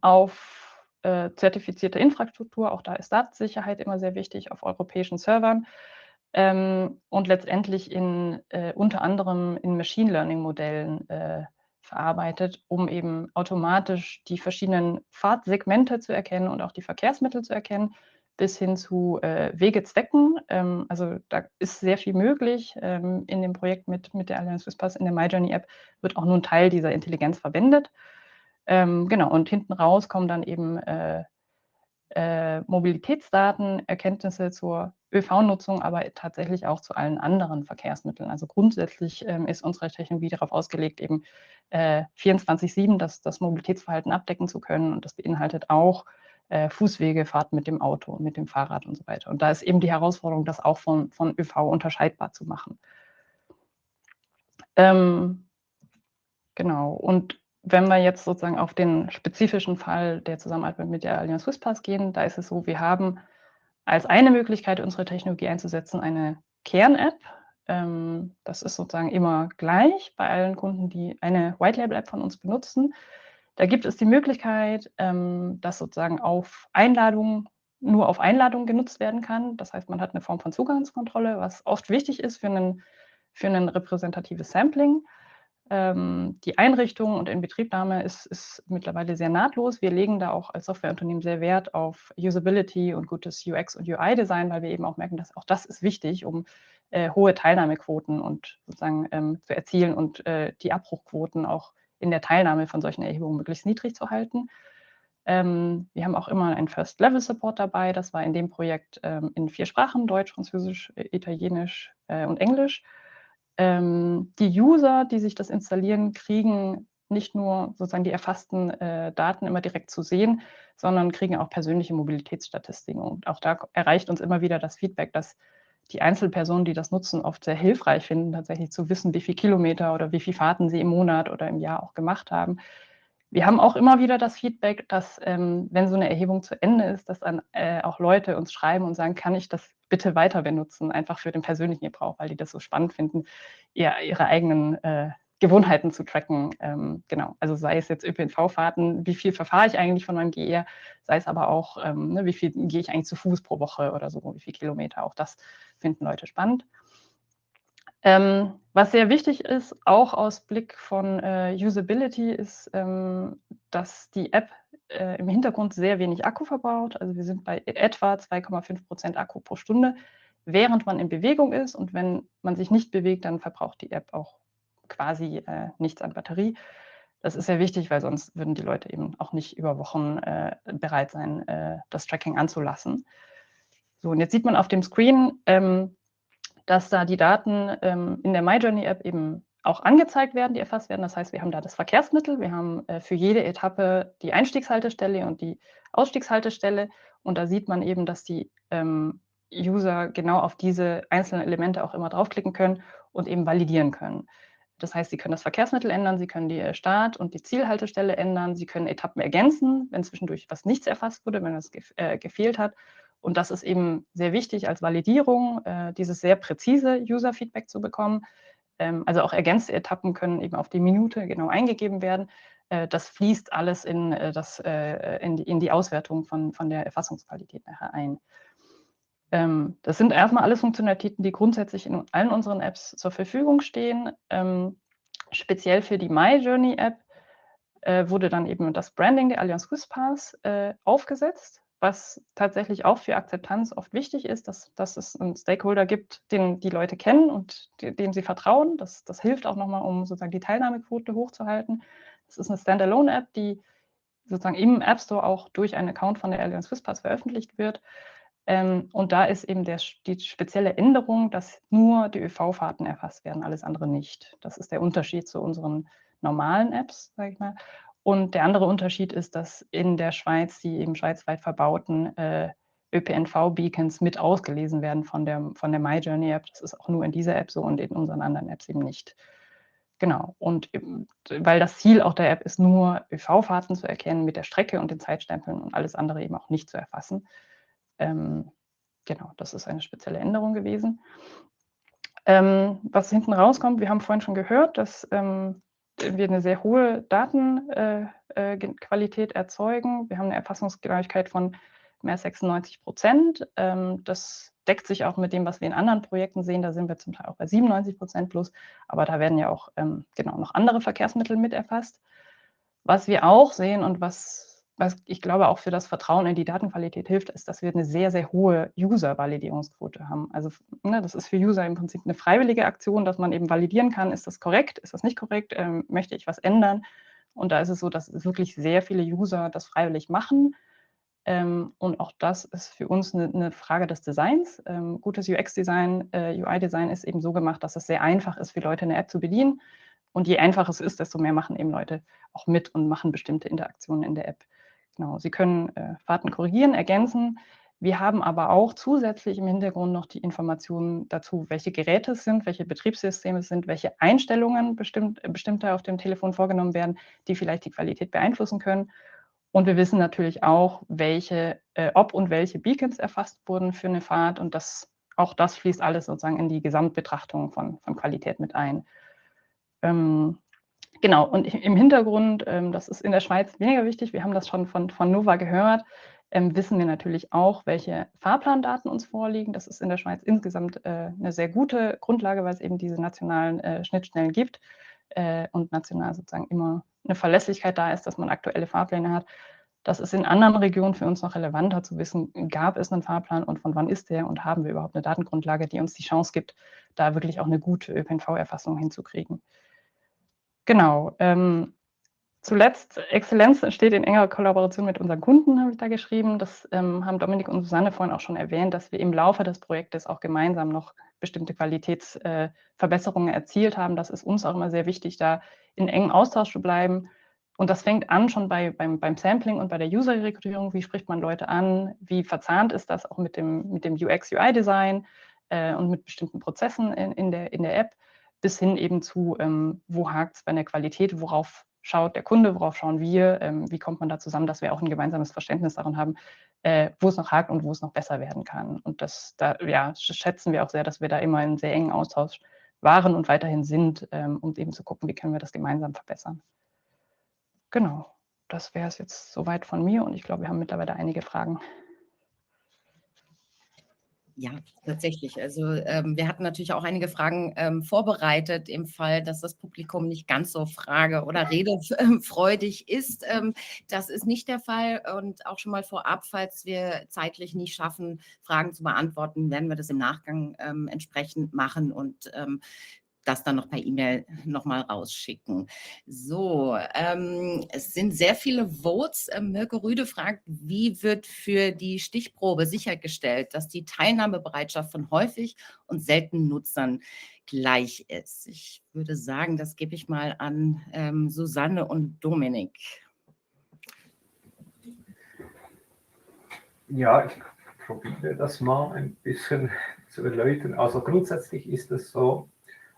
auf zertifizierte Infrastruktur. Auch da ist Datensicherheit immer sehr wichtig auf europäischen Servern. Und letztendlich unter anderem in Machine Learning Modellen verarbeitet, um eben automatisch die verschiedenen Fahrtsegmente zu erkennen und auch die Verkehrsmittel zu erkennen, bis hin zu Wegezwecken. Also da ist sehr viel möglich. In dem Projekt mit der Allianz Swiss Pass in der MyJourney-App wird auch nur ein Teil dieser Intelligenz verwendet. Genau, und hinten raus kommen dann eben Mobilitätsdaten, Erkenntnisse zur ÖV-Nutzung, aber tatsächlich auch zu allen anderen Verkehrsmitteln. Also grundsätzlich ist unsere Technologie darauf ausgelegt, eben 24/7 das Mobilitätsverhalten abdecken zu können. Und das beinhaltet auch Fußwege, Fahrten mit dem Auto, mit dem Fahrrad und so weiter. Und da ist eben die Herausforderung, das auch von ÖV unterscheidbar zu machen. Genau, und wenn wir jetzt sozusagen auf den spezifischen Fall der Zusammenarbeit mit der Allianz Swiss Pass gehen, da ist es so, wir haben als eine Möglichkeit, unsere Technologie einzusetzen, eine Kern-App. Das ist sozusagen immer gleich bei allen Kunden, die eine White-Label-App von uns benutzen. Da gibt es die Möglichkeit, dass sozusagen nur auf Einladung genutzt werden kann. Das heißt, man hat eine Form von Zugangskontrolle, was oft wichtig ist für ein repräsentatives Sampling. Die Einrichtung und Inbetriebnahme ist mittlerweile sehr nahtlos. Wir legen da auch als Softwareunternehmen sehr Wert auf Usability und gutes UX und UI-Design, weil wir eben auch merken, dass auch das ist wichtig, um hohe Teilnahmequoten und sozusagen zu erzielen und die Abbruchquoten auch in der Teilnahme von solchen Erhebungen möglichst niedrig zu halten. Wir haben auch immer einen First-Level-Support dabei. Das war in dem Projekt in 4 Sprachen: Deutsch, Französisch, Italienisch und Englisch. Die User, die sich das installieren, kriegen nicht nur sozusagen die erfassten Daten immer direkt zu sehen, sondern kriegen auch persönliche Mobilitätsstatistiken. Und auch da erreicht uns immer wieder das Feedback, dass die Einzelpersonen, die das nutzen, oft sehr hilfreich finden, tatsächlich zu wissen, wie viele Kilometer oder wie viele Fahrten sie im Monat oder im Jahr auch gemacht haben. Wir haben auch immer wieder das Feedback, dass, wenn so eine Erhebung zu Ende ist, dass dann auch Leute uns schreiben und sagen, kann ich das bitte weiter benutzen, einfach für den persönlichen Gebrauch, weil die das so spannend finden, ihre eigenen Gewohnheiten zu tracken. Genau, also sei es jetzt ÖPNV-Fahrten, wie viel verfahre ich eigentlich von meinem GR, sei es aber auch, wie viel gehe ich eigentlich zu Fuß pro Woche oder so, wie viele Kilometer, auch das finden Leute spannend. Was sehr wichtig ist, auch aus Blick von Usability, ist, dass die App im Hintergrund sehr wenig Akku verbraucht. Also wir sind bei etwa 2,5% Akku pro Stunde, während man in Bewegung ist. Und wenn man sich nicht bewegt, dann verbraucht die App auch quasi nichts an Batterie. Das ist sehr wichtig, weil sonst würden die Leute eben auch nicht über Wochen bereit sein, das Tracking anzulassen. So, und jetzt sieht man auf dem Screen, dass da die Daten in der MyJourney-App eben auch angezeigt werden, die erfasst werden. Das heißt, wir haben da das Verkehrsmittel, wir haben für jede Etappe die Einstiegshaltestelle und die Ausstiegshaltestelle. Und da sieht man eben, dass die User genau auf diese einzelnen Elemente auch immer draufklicken können und eben validieren können. Das heißt, sie können das Verkehrsmittel ändern, sie können die Start- und die Zielhaltestelle ändern, sie können Etappen ergänzen, wenn zwischendurch was nichts erfasst wurde, wenn es gefehlt hat. Und das ist eben sehr wichtig als Validierung, dieses sehr präzise User-Feedback zu bekommen. Also auch ergänzte Etappen können eben auf die Minute genau eingegeben werden. Das fließt alles in die Auswertung von der Erfassungsqualität nachher ein. Das sind erstmal alles Funktionalitäten, die grundsätzlich in allen unseren Apps zur Verfügung stehen. Speziell für die MyJourney-App wurde dann eben das Branding der Allianz Swiss Pass aufgesetzt, was tatsächlich auch für Akzeptanz oft wichtig ist, dass es einen Stakeholder gibt, den die Leute kennen und dem sie vertrauen. Das hilft auch nochmal, um sozusagen die Teilnahmequote hochzuhalten. Das ist eine Standalone-App, die sozusagen im App Store auch durch einen Account von der Allianz Swiss Pass veröffentlicht wird. Und da ist eben die spezielle Änderung, dass nur die ÖV-Fahrten erfasst werden, alles andere nicht. Das ist der Unterschied zu unseren normalen Apps, sage ich mal. Und der andere Unterschied ist, dass in der Schweiz die eben schweizweit verbauten ÖPNV-Beacons mit ausgelesen werden von der MyJourney-App. Das ist auch nur in dieser App so und in unseren anderen Apps eben nicht. Genau, und weil das Ziel auch der App ist, nur ÖV-Fahrten zu erkennen mit der Strecke und den Zeitstempeln und alles andere eben auch nicht zu erfassen. Genau, das ist eine spezielle Änderung gewesen. Was hinten rauskommt, wir haben vorhin schon gehört, dass wir eine sehr hohe Datenqualität erzeugen. Wir haben eine Erfassungsgenauigkeit von mehr als 96%. Das deckt sich auch mit dem, was wir in anderen Projekten sehen. Da sind wir zum Teil auch bei 97% plus, aber da werden ja auch genau noch andere Verkehrsmittel mit erfasst. Was wir auch sehen und was ich glaube auch für das Vertrauen in die Datenqualität hilft, ist, dass wir eine sehr, sehr hohe User-Validierungsquote haben. Also das ist für User im Prinzip eine freiwillige Aktion, dass man eben validieren kann, ist das korrekt, ist das nicht korrekt, möchte ich was ändern. Und da ist es so, dass wirklich sehr viele User das freiwillig machen. Und auch das ist für uns eine Frage des Designs. Gutes UX-Design, UI-Design ist eben so gemacht, dass es sehr einfach ist, für Leute eine App zu bedienen. Und je einfacher es ist, desto mehr machen eben Leute auch mit und machen bestimmte Interaktionen in der App. Genau, Sie können Fahrten korrigieren, ergänzen. Wir haben aber auch zusätzlich im Hintergrund noch die Informationen dazu, welche Geräte es sind, welche Betriebssysteme es sind, welche Einstellungen bestimmte auf dem Telefon vorgenommen werden, die vielleicht die Qualität beeinflussen können. Und wir wissen natürlich auch, ob und welche Beacons erfasst wurden für eine Fahrt. Und auch das fließt alles sozusagen in die Gesamtbetrachtung von Qualität mit ein. Genau, und im Hintergrund, das ist in der Schweiz weniger wichtig, wir haben das schon von Nova gehört, wissen wir natürlich auch, welche Fahrplandaten uns vorliegen. Das ist in der Schweiz insgesamt eine sehr gute Grundlage, weil es eben diese nationalen Schnittstellen gibt und national sozusagen immer eine Verlässlichkeit da ist, dass man aktuelle Fahrpläne hat. Das ist in anderen Regionen für uns noch relevanter zu wissen, gab es einen Fahrplan und von wann ist der und haben wir überhaupt eine Datengrundlage, die uns die Chance gibt, da wirklich auch eine gute ÖPNV-Erfassung hinzukriegen. Genau. Zuletzt, Exzellenz steht in enger Kollaboration mit unseren Kunden, habe ich da geschrieben. Das haben Dominik und Susanne vorhin auch schon erwähnt, dass wir im Laufe des Projektes auch gemeinsam noch bestimmte Qualitätsverbesserungen erzielt haben. Das ist uns auch immer sehr wichtig, da in engem Austausch zu bleiben. Und das fängt an schon beim Sampling und bei der User-Rekrutierung. Wie spricht man Leute an? Wie verzahnt ist das auch mit dem UX-UI-Design und mit bestimmten Prozessen in der App? Bis hin eben zu, wo hakt es bei der Qualität, worauf schaut der Kunde, worauf schauen wir, wie kommt man da zusammen, dass wir auch ein gemeinsames Verständnis daran haben, wo es noch hakt und wo es noch besser werden kann. Und schätzen wir auch sehr, dass wir da immer in sehr engen Austausch waren und weiterhin sind, um eben zu gucken, wie können wir das gemeinsam verbessern. Genau, das wäre es jetzt soweit von mir und ich glaube, wir haben mittlerweile einige Fragen. Ja, tatsächlich. Also wir hatten natürlich auch einige Fragen vorbereitet im Fall, dass das Publikum nicht ganz so frage- oder redefreudig ist. Das ist nicht der Fall und auch schon mal vorab, falls wir zeitlich nicht schaffen, Fragen zu beantworten, werden wir das im Nachgang entsprechend machen und das dann noch per E-Mail nochmal rausschicken. So, es sind sehr viele Votes. Mirko Rüde fragt, wie wird für die Stichprobe sichergestellt, dass die Teilnahmebereitschaft von häufig und seltenen Nutzern gleich ist? Ich würde sagen, das gebe ich mal an Susanne und Dominik. Ja, ich probiere das mal ein bisschen zu erläutern. Also grundsätzlich ist es so,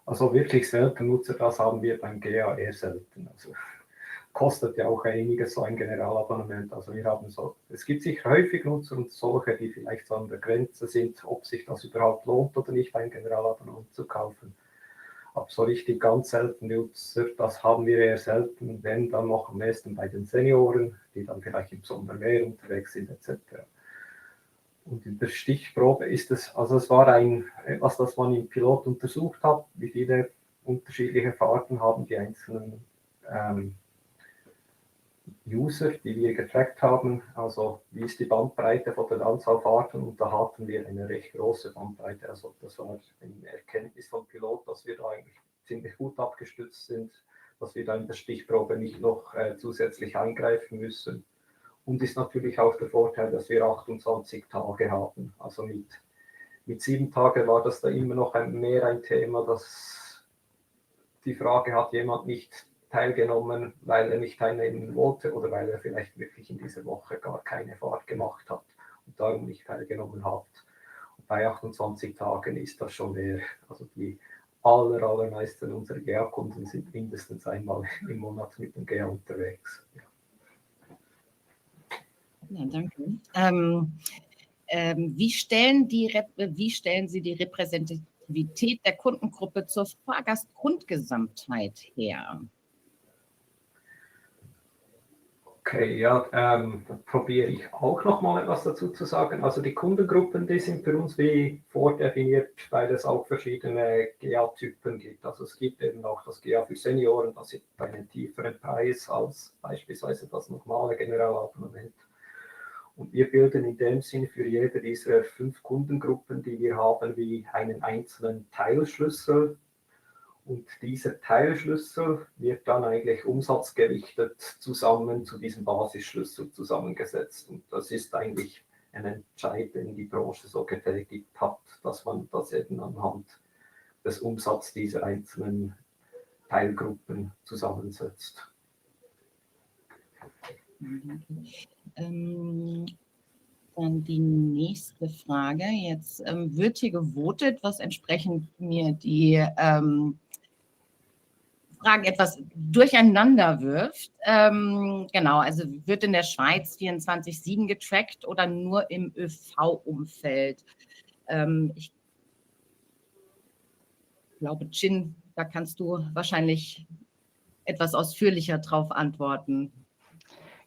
also wirklich selten Nutzer, das haben wir beim GA eher selten. Also kostet ja auch einiges so ein Generalabonnement. Also wir haben so, es gibt sicher häufig Nutzer und solche, die vielleicht so an der Grenze sind, ob sich das überhaupt lohnt oder nicht, ein Generalabonnement zu kaufen. Aber so richtig ganz selten Nutzer, das haben wir eher selten, wenn dann noch am meisten bei den Senioren, die dann vielleicht im Sommer mehr unterwegs sind etc. Und in der Stichprobe ist es, also es war etwas, das man im Pilot untersucht hat, wie viele unterschiedliche Fahrten haben die einzelnen User, die wir getrackt haben, also wie ist die Bandbreite von der Anzahl Fahrten, und da hatten wir eine recht große Bandbreite, also das war eine Erkenntnis vom Pilot, dass wir da eigentlich ziemlich gut abgestützt sind, dass wir da in der Stichprobe nicht noch zusätzlich eingreifen müssen. Und ist natürlich auch der Vorteil, dass wir 28 Tage haben. Also mit 7 Tagen war das da immer noch mehr ein Thema, dass die Frage, hat jemand nicht teilgenommen, weil er nicht teilnehmen wollte oder weil er vielleicht wirklich in dieser Woche gar keine Fahrt gemacht hat. und darum nicht teilgenommen habt. Und bei 28 Tagen ist das schon mehr, also die allermeisten unserer GA-Kunden sind mindestens einmal im Monat mit dem GA unterwegs. Ja. Ja, danke. Wie stellen Sie die Repräsentativität der Kundengruppe zur Fahrgastgrundgesamtheit her? Okay, ja, dann probiere ich auch noch mal etwas dazu zu sagen. Also die Kundengruppen, die sind für uns wie vordefiniert, weil es auch verschiedene GA-Typen gibt. Also es gibt eben auch das GA für Senioren, das hat einen tieferen Preis als beispielsweise das normale Generalabonnement. Und wir bilden in dem Sinne für jede dieser 5 Kundengruppen, die wir haben, wie einen einzelnen Teilschlüssel. Und dieser Teilschlüssel wird dann eigentlich umsatzgewichtet zusammen zu diesem Basisschlüssel zusammengesetzt. Und das ist eigentlich ein Entscheid, den die Branche so getätigt hat, dass man das eben anhand des Umsatzes dieser einzelnen Teilgruppen zusammensetzt. Dann die nächste Frage. Jetzt wird hier gewotet, was entsprechend mir die Fragen etwas durcheinander wirft. Genau, also wird in der Schweiz 24/7 getrackt oder nur im ÖV-Umfeld? Ich glaube, Chin, da kannst du wahrscheinlich etwas ausführlicher drauf antworten.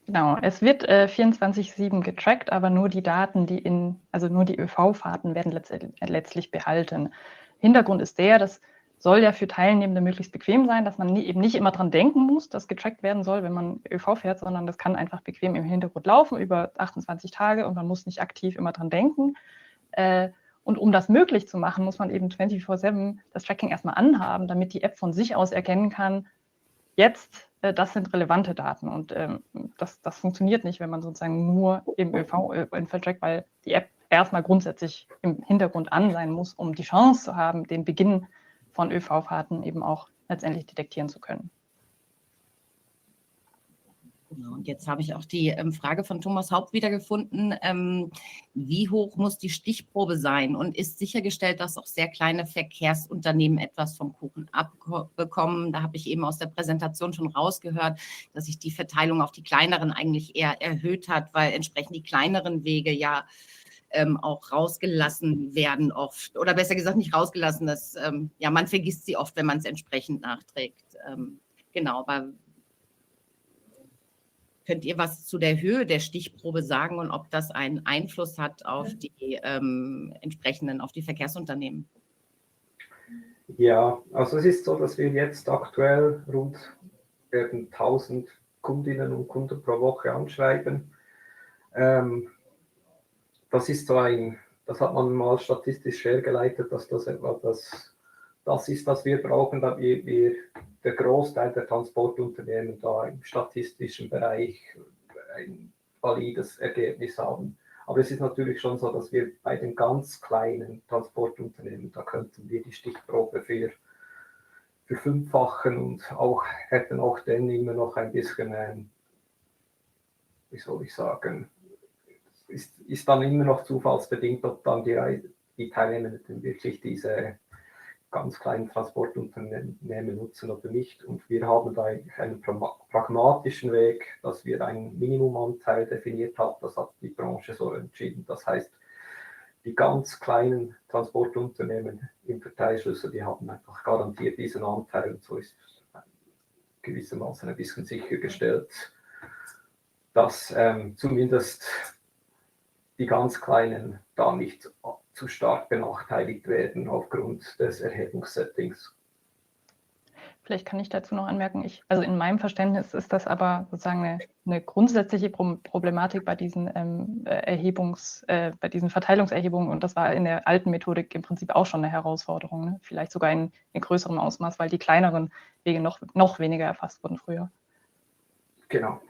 Genau, es wird 24/7 getrackt, aber nur die Daten, also nur die ÖV-Fahrten werden letztlich behalten. Hintergrund ist das soll ja für Teilnehmende möglichst bequem sein, dass man eben nicht immer dran denken muss, dass getrackt werden soll, wenn man ÖV fährt, sondern das kann einfach bequem im Hintergrund laufen über 28 Tage und man muss nicht aktiv immer dran denken. Und um das möglich zu machen, muss man eben 24/7 das Tracking erstmal anhaben, damit die App von sich aus erkennen kann, jetzt, das sind relevante Daten. Und das funktioniert nicht, wenn man sozusagen nur im ÖV trackt, weil die App erstmal grundsätzlich im Hintergrund an sein muss, um die Chance zu haben, den Beginn von ÖV-Fahrten eben auch letztendlich detektieren zu können. Genau, und jetzt habe ich auch die Frage von Thomas Haupt wiedergefunden. Wie hoch muss die Stichprobe sein und ist sichergestellt, dass auch sehr kleine Verkehrsunternehmen etwas vom Kuchen abbekommen? Da habe ich eben aus der Präsentation schon rausgehört, dass sich die Verteilung auf die kleineren eigentlich eher erhöht hat, weil entsprechend die kleineren Wege ja auch rausgelassen werden oft. Oder besser gesagt nicht rausgelassen, ja, man vergisst sie oft, wenn man es entsprechend nachträgt. Genau, aber könnt ihr was zu der Höhe der Stichprobe sagen und ob das einen Einfluss hat auf die auf die Verkehrsunternehmen? Ja, also es ist so, dass wir jetzt aktuell rund 1000 Kundinnen und Kunden pro Woche anschreiben. Das ist das hat man mal statistisch hergeleitet, dass das etwa das ist, was wir brauchen, da wir der Großteil der Transportunternehmen da im statistischen Bereich ein valides Ergebnis haben. Aber es ist natürlich schon so, dass wir bei den ganz kleinen Transportunternehmen, da könnten wir die Stichprobe für fünffachen und hätten auch dann immer noch ein bisschen, wie soll ich sagen, ist dann immer noch zufallsbedingt, ob dann die Teilnehmenden wirklich diese ganz kleinen Transportunternehmen nutzen oder nicht. Und wir haben da einen pragmatischen Weg, dass wir einen Minimumanteil definiert haben. Das hat die Branche so entschieden. Das heißt, die ganz kleinen Transportunternehmen im Verteilschlüssel, die haben einfach garantiert diesen Anteil. Und so ist gewissermaßen ein bisschen sichergestellt, dass zumindest die ganz Kleinen da nicht zu stark benachteiligt werden aufgrund des Erhebungssettings. Vielleicht kann ich dazu noch anmerken, also in meinem Verständnis ist das aber sozusagen eine grundsätzliche Problematik bei diesen bei diesen Verteilungserhebungen und das war in der alten Methodik im Prinzip auch schon eine Herausforderung, ne? Vielleicht sogar in größerem Ausmaß, weil die kleineren Wege noch weniger erfasst wurden früher. Genau.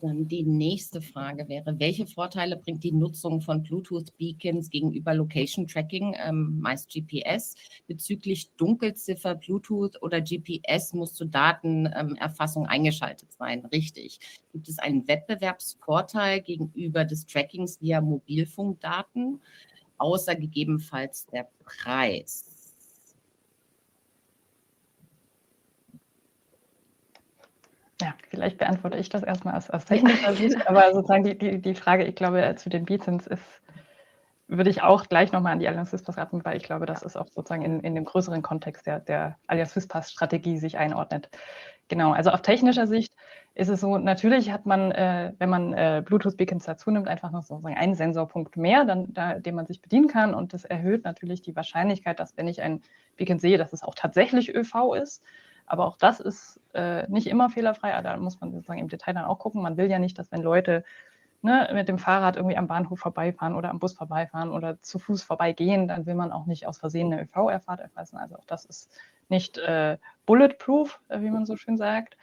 Dann die nächste Frage wäre, welche Vorteile bringt die Nutzung von Bluetooth-Beacons gegenüber Location-Tracking, meist GPS, bezüglich Dunkelziffer, Bluetooth oder GPS muss zur Datenerfassung eingeschaltet sein? Richtig. Gibt es einen Wettbewerbsvorteil gegenüber des Trackings via Mobilfunkdaten, außer gegebenenfalls der Preis? Ja, vielleicht beantworte ich das erstmal aus technischer Sicht, aber sozusagen die Frage, ich glaube, zu den Beacons würde ich auch gleich nochmal an die Allianz SWISPASS raten, weil ich glaube, das ist auch sozusagen in dem größeren Kontext der Allianz SWISPASS-Strategie sich einordnet. Genau, also auf technischer Sicht ist es so, natürlich hat man, wenn man Bluetooth-Beacons dazu nimmt, einfach noch sozusagen einen Sensorpunkt mehr, den man sich bedienen kann, und das erhöht natürlich die Wahrscheinlichkeit, dass, wenn ich ein Beacon sehe, dass es auch tatsächlich ÖV ist. Aber auch das ist nicht immer fehlerfrei. Da muss man sozusagen im Detail dann auch gucken. Man will ja nicht, dass, wenn Leute mit dem Fahrrad irgendwie am Bahnhof vorbeifahren oder am Bus vorbeifahren oder zu Fuß vorbeigehen, dann will man auch nicht aus Versehen eine ÖV-Fahrt erfassen. Also auch das ist nicht bulletproof, wie man so schön sagt.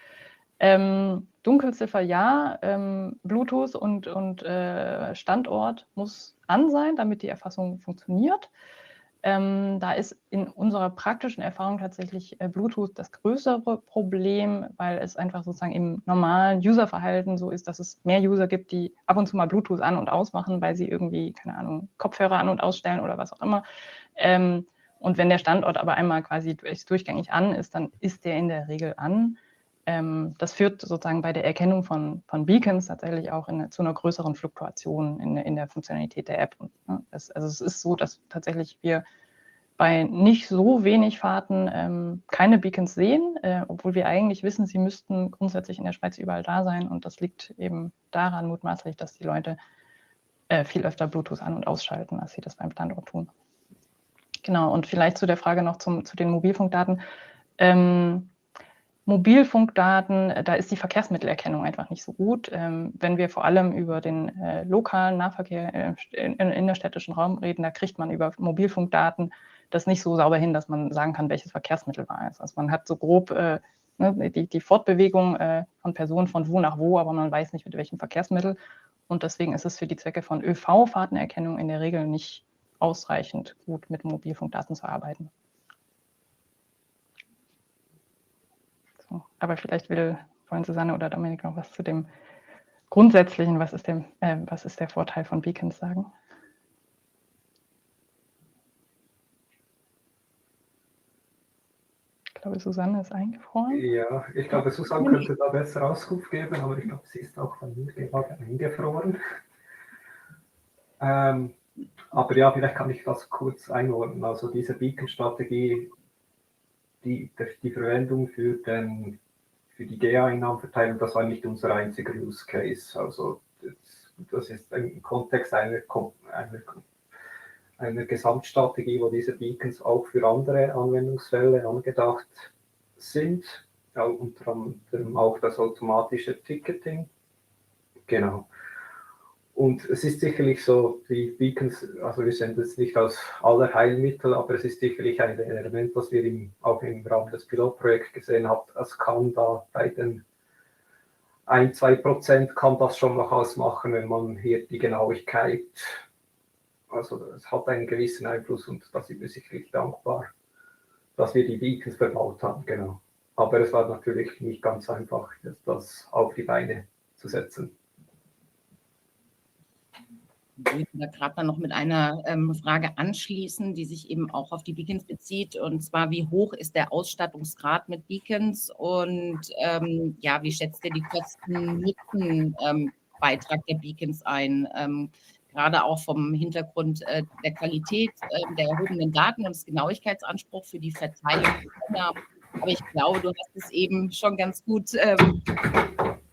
Dunkelziffer ja, Bluetooth und Standort muss an sein, damit die Erfassung funktioniert. Da ist in unserer praktischen Erfahrung tatsächlich Bluetooth das größere Problem, weil es einfach sozusagen im normalen Userverhalten so ist, dass es mehr User gibt, die ab und zu mal Bluetooth an- und ausmachen, weil sie irgendwie, keine Ahnung, Kopfhörer an- und ausstellen oder was auch immer. Und wenn der Standort aber einmal quasi durchgängig an ist, dann ist der in der Regel an. Das führt sozusagen bei der Erkennung von Beacons tatsächlich auch zu einer größeren Fluktuation in der Funktionalität der App. Also es ist so, dass tatsächlich wir bei nicht so wenig Fahrten keine Beacons sehen, obwohl wir eigentlich wissen, sie müssten grundsätzlich in der Schweiz überall da sein. Und das liegt eben daran mutmaßlich, dass die Leute viel öfter Bluetooth an- und ausschalten, als sie das beim Standort tun. Genau, und vielleicht zu der Frage noch zu den Mobilfunkdaten. Mobilfunkdaten, da ist die Verkehrsmittelerkennung einfach nicht so gut. Wenn wir vor allem über den lokalen Nahverkehr in innerstädtischen Raum reden, da kriegt man über Mobilfunkdaten das nicht so sauber hin, dass man sagen kann, welches Verkehrsmittel war es. Also man hat so grob die Fortbewegung von Personen von wo nach wo, aber man weiß nicht, mit welchem Verkehrsmittel. Und deswegen ist es für die Zwecke von ÖV-Fahrtenerkennung in der Regel nicht ausreichend gut mit Mobilfunkdaten zu arbeiten. Aber vielleicht will vorhin Susanne oder Dominik noch was zu dem Grundsätzlichen, was ist der Vorteil von Beacons, sagen? Ich glaube, Susanne ist eingefroren. Ja, ich glaube, Susanne könnte da besser Auskunft geben, aber ich glaube, sie ist auch von mir gerade eingefroren. Aber ja, vielleicht kann ich das kurz einordnen. Also diese Beacon-Strategie, die Verwendung für die GA-Einnahmenverteilung, das war nicht unser einziger Use Case. Also das ist im Kontext einer Gesamtstrategie, wo diese Beacons auch für andere Anwendungsfälle angedacht sind. Ja, unter anderem auch das automatische Ticketing. Genau. Und es ist sicherlich so, die Beacons, also wir sehen das nicht als aller Heilmittel, aber es ist sicherlich ein Element, das wir auch im Rahmen des Pilotprojekts gesehen haben. Es kann da bei den 1-2% kann das schon noch ausmachen, wenn man hier die Genauigkeit, also es hat einen gewissen Einfluss, und da sind wir sicherlich dankbar, dass wir die Beacons verbaut haben, genau. Aber es war natürlich nicht ganz einfach, das auf die Beine zu setzen. Ich würde da gerade dann noch mit einer Frage anschließen, die sich eben auch auf die Beacons bezieht, und zwar, wie hoch ist der Ausstattungsgrad mit Beacons und ja, wie schätzt ihr die Kosten-Nutzen-Beitrag der Beacons ein? Gerade auch vom Hintergrund der Qualität der erhobenen Daten und des Genauigkeitsanspruchs für die Verteilung der Einnahmen. Aber ich glaube, du hast es eben schon ganz gut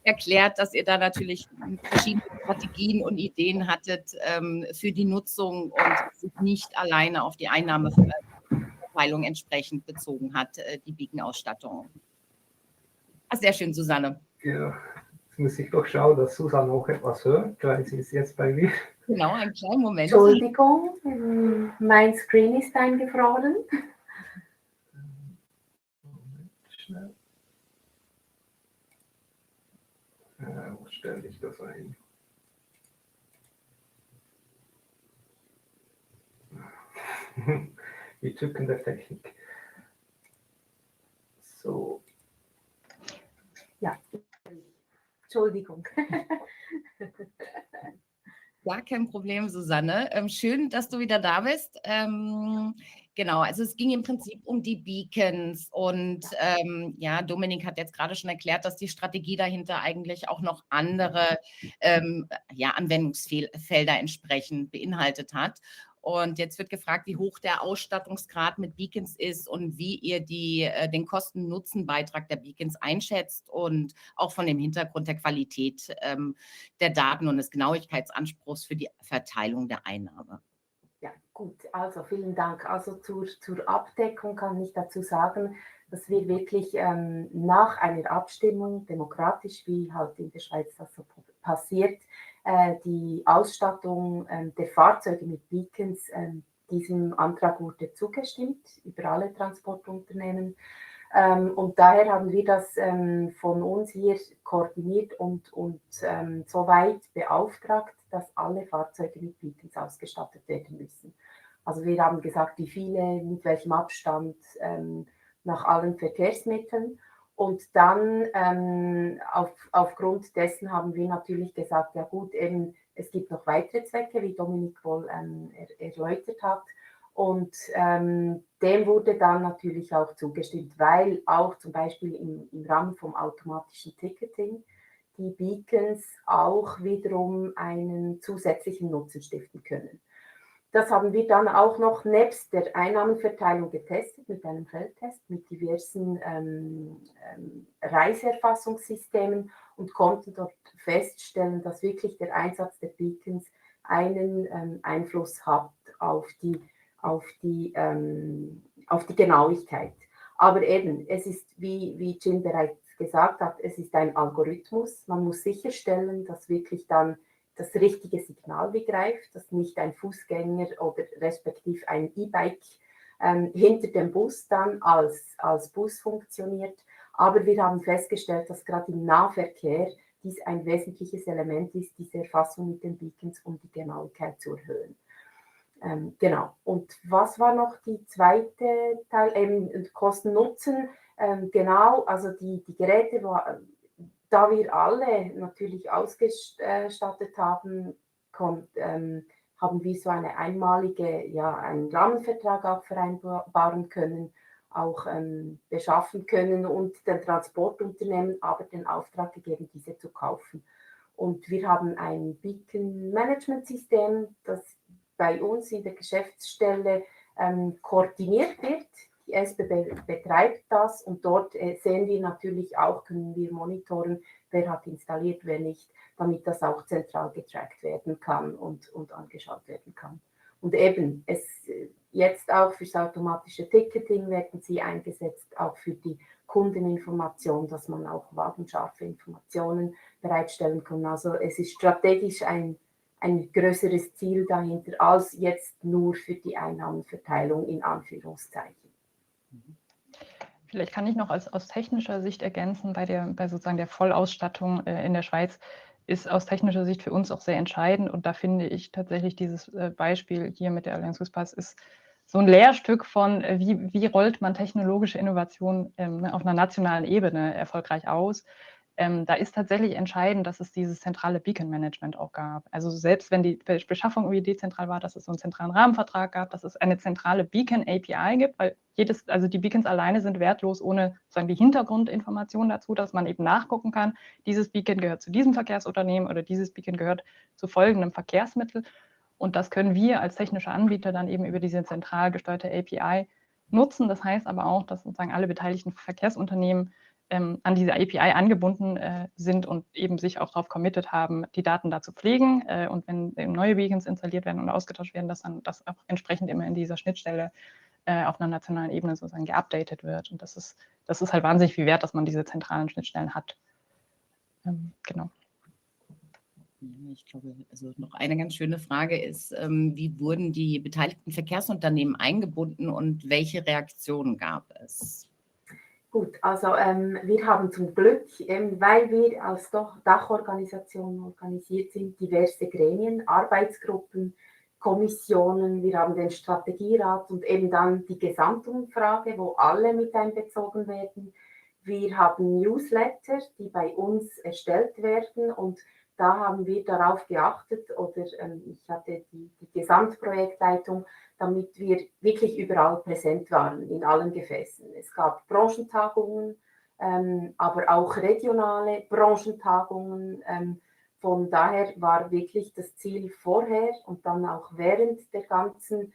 erklärt, dass ihr da natürlich verschiedene Strategien und Ideen hattet für die Nutzung und sich nicht alleine auf die Einnahmeverteilung entsprechend bezogen hat, die Beacon-Ausstattung. Sehr schön, Susanne. Ja, jetzt muss ich doch schauen, dass Susanne auch etwas hört, weil sie ist jetzt bei mir. Genau, einen kleinen Moment. Entschuldigung, mein Screen ist eingefroren. Moment, schnell. Wo stelle ich das ein? Die Tücken der Technik. So. Ja, Entschuldigung. Gar kein Problem, Susanne. Schön, dass du wieder da bist. Genau, also es ging im Prinzip um die Beacons und ja, Dominik hat jetzt gerade schon erklärt, dass die Strategie dahinter eigentlich auch noch andere ja, Anwendungsfelder entsprechend beinhaltet hat. Und jetzt wird gefragt, wie hoch der Ausstattungsgrad mit Beacons ist und wie ihr den Kosten-Nutzen-Beitrag der Beacons einschätzt und auch von dem Hintergrund der Qualität der Daten und des Genauigkeitsanspruchs für die Verteilung der Einnahme. Ja, gut, also vielen Dank. Also zur Abdeckung kann ich dazu sagen, dass wir wirklich nach einer Abstimmung, demokratisch, wie halt in der Schweiz das so passiert, die Ausstattung der Fahrzeuge mit Beacons, diesem Antrag wurde zugestimmt über alle Transportunternehmen. Und daher haben wir das von uns hier koordiniert und so weit beauftragt, dass alle Fahrzeuge mit Beacons ausgestattet werden müssen. Also wir haben gesagt, wie viele, mit welchem Abstand nach allen Verkehrsmitteln. Und dann aufgrund dessen haben wir natürlich gesagt, ja gut, eben, es gibt noch weitere Zwecke, wie Dominik wohl erläutert hat. Und dem wurde dann natürlich auch zugestimmt, weil auch zum Beispiel im Rahmen vom automatischen Ticketing die Beacons auch wiederum einen zusätzlichen Nutzen stiften können. Das haben wir dann auch noch nebst der Einnahmenverteilung getestet mit einem Feldtest, mit diversen Reiseerfassungssystemen und konnten dort feststellen, dass wirklich der Einsatz der Beacons einen Einfluss hat auf die Genauigkeit. Aber eben, es ist, wie Jim bereits gesagt hat, es ist ein Algorithmus. Man muss sicherstellen, dass wirklich dann das richtige Signal begreift, dass nicht ein Fußgänger oder respektive ein E-Bike hinter dem Bus dann als Bus funktioniert. Aber wir haben festgestellt, dass gerade im Nahverkehr dies ein wesentliches Element ist, diese Erfassung mit den Beacons, um die Genauigkeit zu erhöhen. Genau. Und was war noch die zweite Teil? Kosten-Nutzen. Genau, also die Geräte, da wir alle natürlich ausgestattet haben, haben wir so eine einmalige, ja, einen Rahmenvertrag auch vereinbaren können, auch beschaffen können und den Transportunternehmen aber den Auftrag gegeben, diese zu kaufen. Und wir haben ein Beacon-Management-System, das bei uns in der Geschäftsstelle koordiniert wird. Die SBB betreibt das und dort sehen wir natürlich auch, können wir monitoren, wer hat installiert, wer nicht, damit das auch zentral getrackt werden kann und angeschaut werden kann. Und eben, jetzt auch fürs automatische Ticketing werden sie eingesetzt, auch für die Kundeninformation, dass man auch wagenscharfe Informationen bereitstellen kann. Also es ist strategisch ein größeres Ziel dahinter, als jetzt nur für die Einnahmenverteilung in Anführungszeichen. Vielleicht kann ich noch aus technischer Sicht ergänzen, bei sozusagen der Vollausstattung in der Schweiz ist aus technischer Sicht für uns auch sehr entscheidend. Und da finde ich tatsächlich dieses Beispiel hier mit der Allianz Swiss Pass ist so ein Lehrstück von, wie rollt man technologische Innovation auf einer nationalen Ebene erfolgreich aus. Da ist tatsächlich entscheidend, dass es dieses zentrale Beacon-Management auch gab. Also selbst wenn die Beschaffung irgendwie dezentral war, dass es so einen zentralen Rahmenvertrag gab, dass es eine zentrale Beacon-API gibt, weil also die Beacons alleine sind wertlos ohne sozusagen die Hintergrundinformation dazu, dass man eben nachgucken kann, dieses Beacon gehört zu diesem Verkehrsunternehmen oder dieses Beacon gehört zu folgendem Verkehrsmittel. Und das können wir als technischer Anbieter dann eben über diese zentral gesteuerte API nutzen. Das heißt aber auch, dass sozusagen alle beteiligten Verkehrsunternehmen an diese API angebunden sind und eben sich auch darauf committed haben, die Daten da zu pflegen. Und wenn eben neue Beacons installiert werden und ausgetauscht werden, dass dann das auch entsprechend immer in dieser Schnittstelle auf einer nationalen Ebene sozusagen geupdatet wird. Und das ist halt wahnsinnig viel wert, dass man diese zentralen Schnittstellen hat. Genau. Ich glaube, also noch eine ganz schöne Frage ist, wie wurden die beteiligten Verkehrsunternehmen eingebunden und welche Reaktionen gab es? Gut, also wir haben zum Glück, weil wir als Dachorganisation organisiert sind, diverse Gremien, Arbeitsgruppen, Kommissionen, wir haben den Strategierat und eben dann die Gesamtumfrage, wo alle mit einbezogen werden. Wir haben Newsletter, die bei uns erstellt werden und da haben wir darauf geachtet oder ich hatte die Gesamtprojektleitung, damit wir wirklich überall präsent waren, in allen Gefäßen. Es gab Branchentagungen, aber auch regionale Branchentagungen. Von daher war wirklich das Ziel vorher und dann auch während der ganzen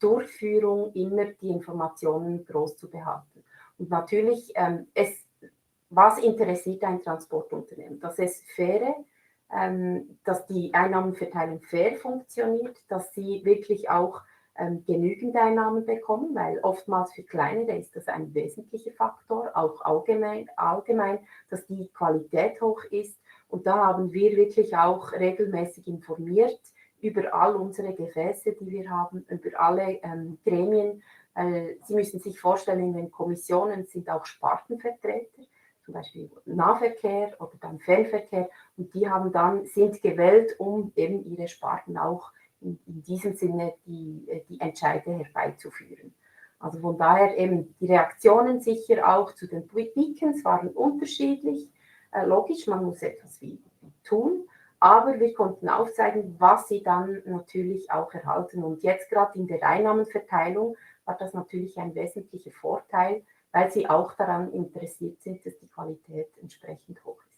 Durchführung immer die Informationen groß zu behalten. Und natürlich, was interessiert ein Transportunternehmen? Dass es dass die Einnahmenverteilung fair funktioniert, dass sie wirklich auch genügend Einnahmen bekommen, weil oftmals für Kleinere ist das ein wesentlicher Faktor, auch allgemein, dass die Qualität hoch ist. Und da haben wir wirklich auch regelmäßig informiert über all unsere Gefäße, die wir haben, über alle Gremien. Sie müssen sich vorstellen, in den Kommissionen sind auch Spartenvertreter, zum Beispiel Nahverkehr oder dann Fernverkehr, und die sind gewählt, um eben ihre Sparten auch in diesem Sinne die Entscheide herbeizuführen. Also von daher eben die Reaktionen sicher auch zu den Beacons waren unterschiedlich. Logisch, man muss etwas wie tun, aber wir konnten aufzeigen, was sie dann natürlich auch erhalten. Und jetzt gerade in der Einnahmenverteilung war das natürlich ein wesentlicher Vorteil, weil sie auch daran interessiert sind, dass die Qualität entsprechend hoch ist.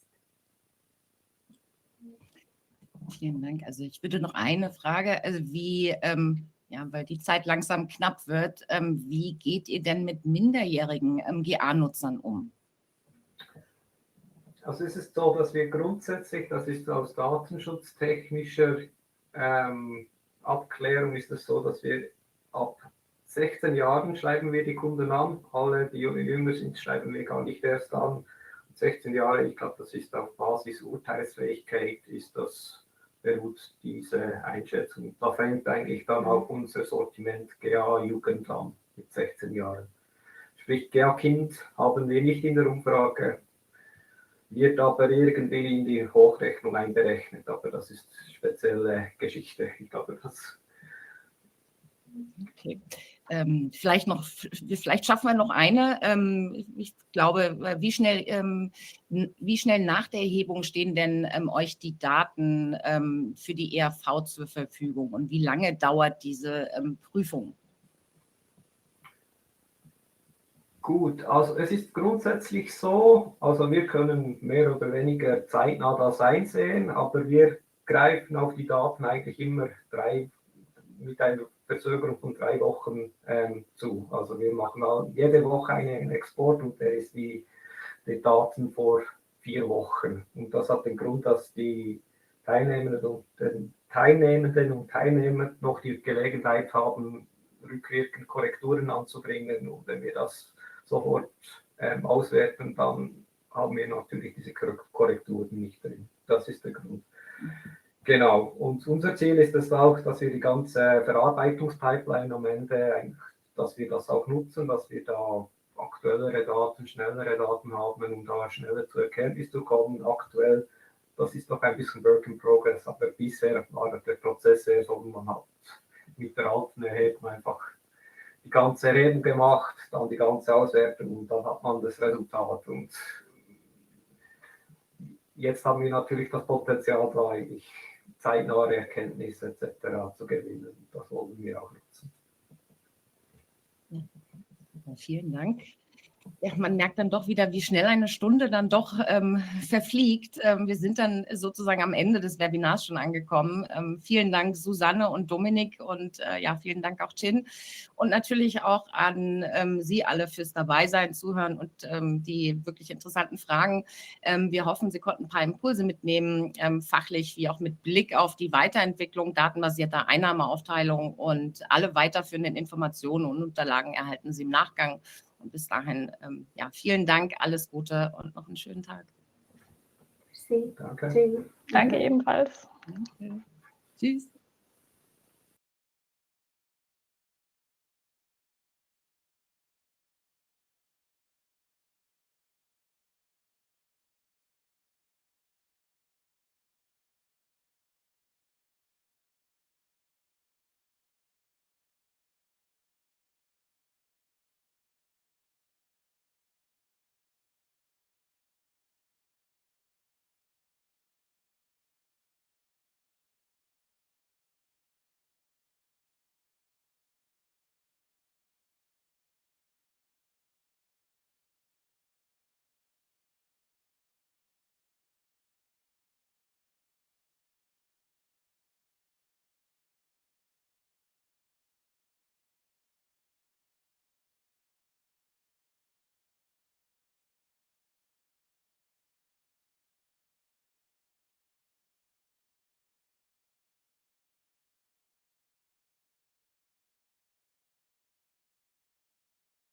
Vielen Dank. Also ich würde noch eine Frage, also weil die Zeit langsam knapp wird, wie geht ihr denn mit minderjährigen GA-Nutzern um? Also es ist so, dass wir grundsätzlich, das ist aus datenschutztechnischer Abklärung, ist es so, dass wir ab 16 Jahren schreiben wir die Kunden an. Alle, die jünger sind, schreiben wir gar nicht erst an. 16 Jahre, ich glaube, das ist auf Basis Urteilsfähigkeit, beruht diese Einschätzung. Da fängt eigentlich dann auch unser Sortiment GA-Jugend an mit 16 Jahren. Sprich, GA-Kind haben wir nicht in der Umfrage, wird aber irgendwie in die Hochrechnung einberechnet. Aber das ist spezielle Geschichte. Ich glaube, das. Okay. Vielleicht schaffen wir noch eine. Ich glaube, wie schnell nach der Erhebung stehen denn euch die Daten für die ERV zur Verfügung und wie lange dauert diese Prüfung? Gut, also es ist grundsätzlich so, also wir können mehr oder weniger zeitnah das einsehen, aber wir greifen auf die Daten eigentlich immer mit einer Verzögerung von 3 Wochen zu. Also wir machen jede Woche einen Export und der ist wie die Daten vor 4 Wochen. Und das hat den Grund, dass die Teilnehmenden und Teilnehmer noch die Gelegenheit haben, rückwirkend Korrekturen anzubringen. Und wenn wir das sofort auswerten, dann haben wir natürlich diese Korrekturen nicht drin. Das ist der Grund. Genau, und unser Ziel ist es auch, dass wir die ganze Verarbeitungspipeline am Ende, dass wir das auch nutzen, dass wir da aktuellere Daten, schnellere Daten haben, um da schneller zur Erkenntnis zu kommen. Aktuell, das ist noch ein bisschen Work in Progress, aber bisher war der Prozess sehr so, man hat mit der alten Erhebung einfach die ganze Erhebung gemacht, dann die ganze Auswertung und dann hat man das Resultat. Und jetzt haben wir natürlich das Potenzial, da eigentlich zeitnahe Erkenntnisse etc. zu gewinnen. Das wollen wir auch nutzen. Ja, vielen Dank. Ja, man merkt dann doch wieder, wie schnell eine Stunde dann doch verfliegt. Wir sind dann sozusagen am Ende des Webinars schon angekommen. Vielen Dank, Susanne und Dominik und vielen Dank auch Chin und natürlich auch an Sie alle fürs Dabeisein, Zuhören und die wirklich interessanten Fragen. Wir hoffen, Sie konnten ein paar Impulse mitnehmen, fachlich wie auch mit Blick auf die Weiterentwicklung datenbasierter Einnahmeaufteilung und alle weiterführenden Informationen und Unterlagen erhalten Sie im Nachgang. Und bis dahin, vielen Dank, alles Gute und noch einen schönen Tag. Danke. Danke ebenfalls. Danke. Tschüss.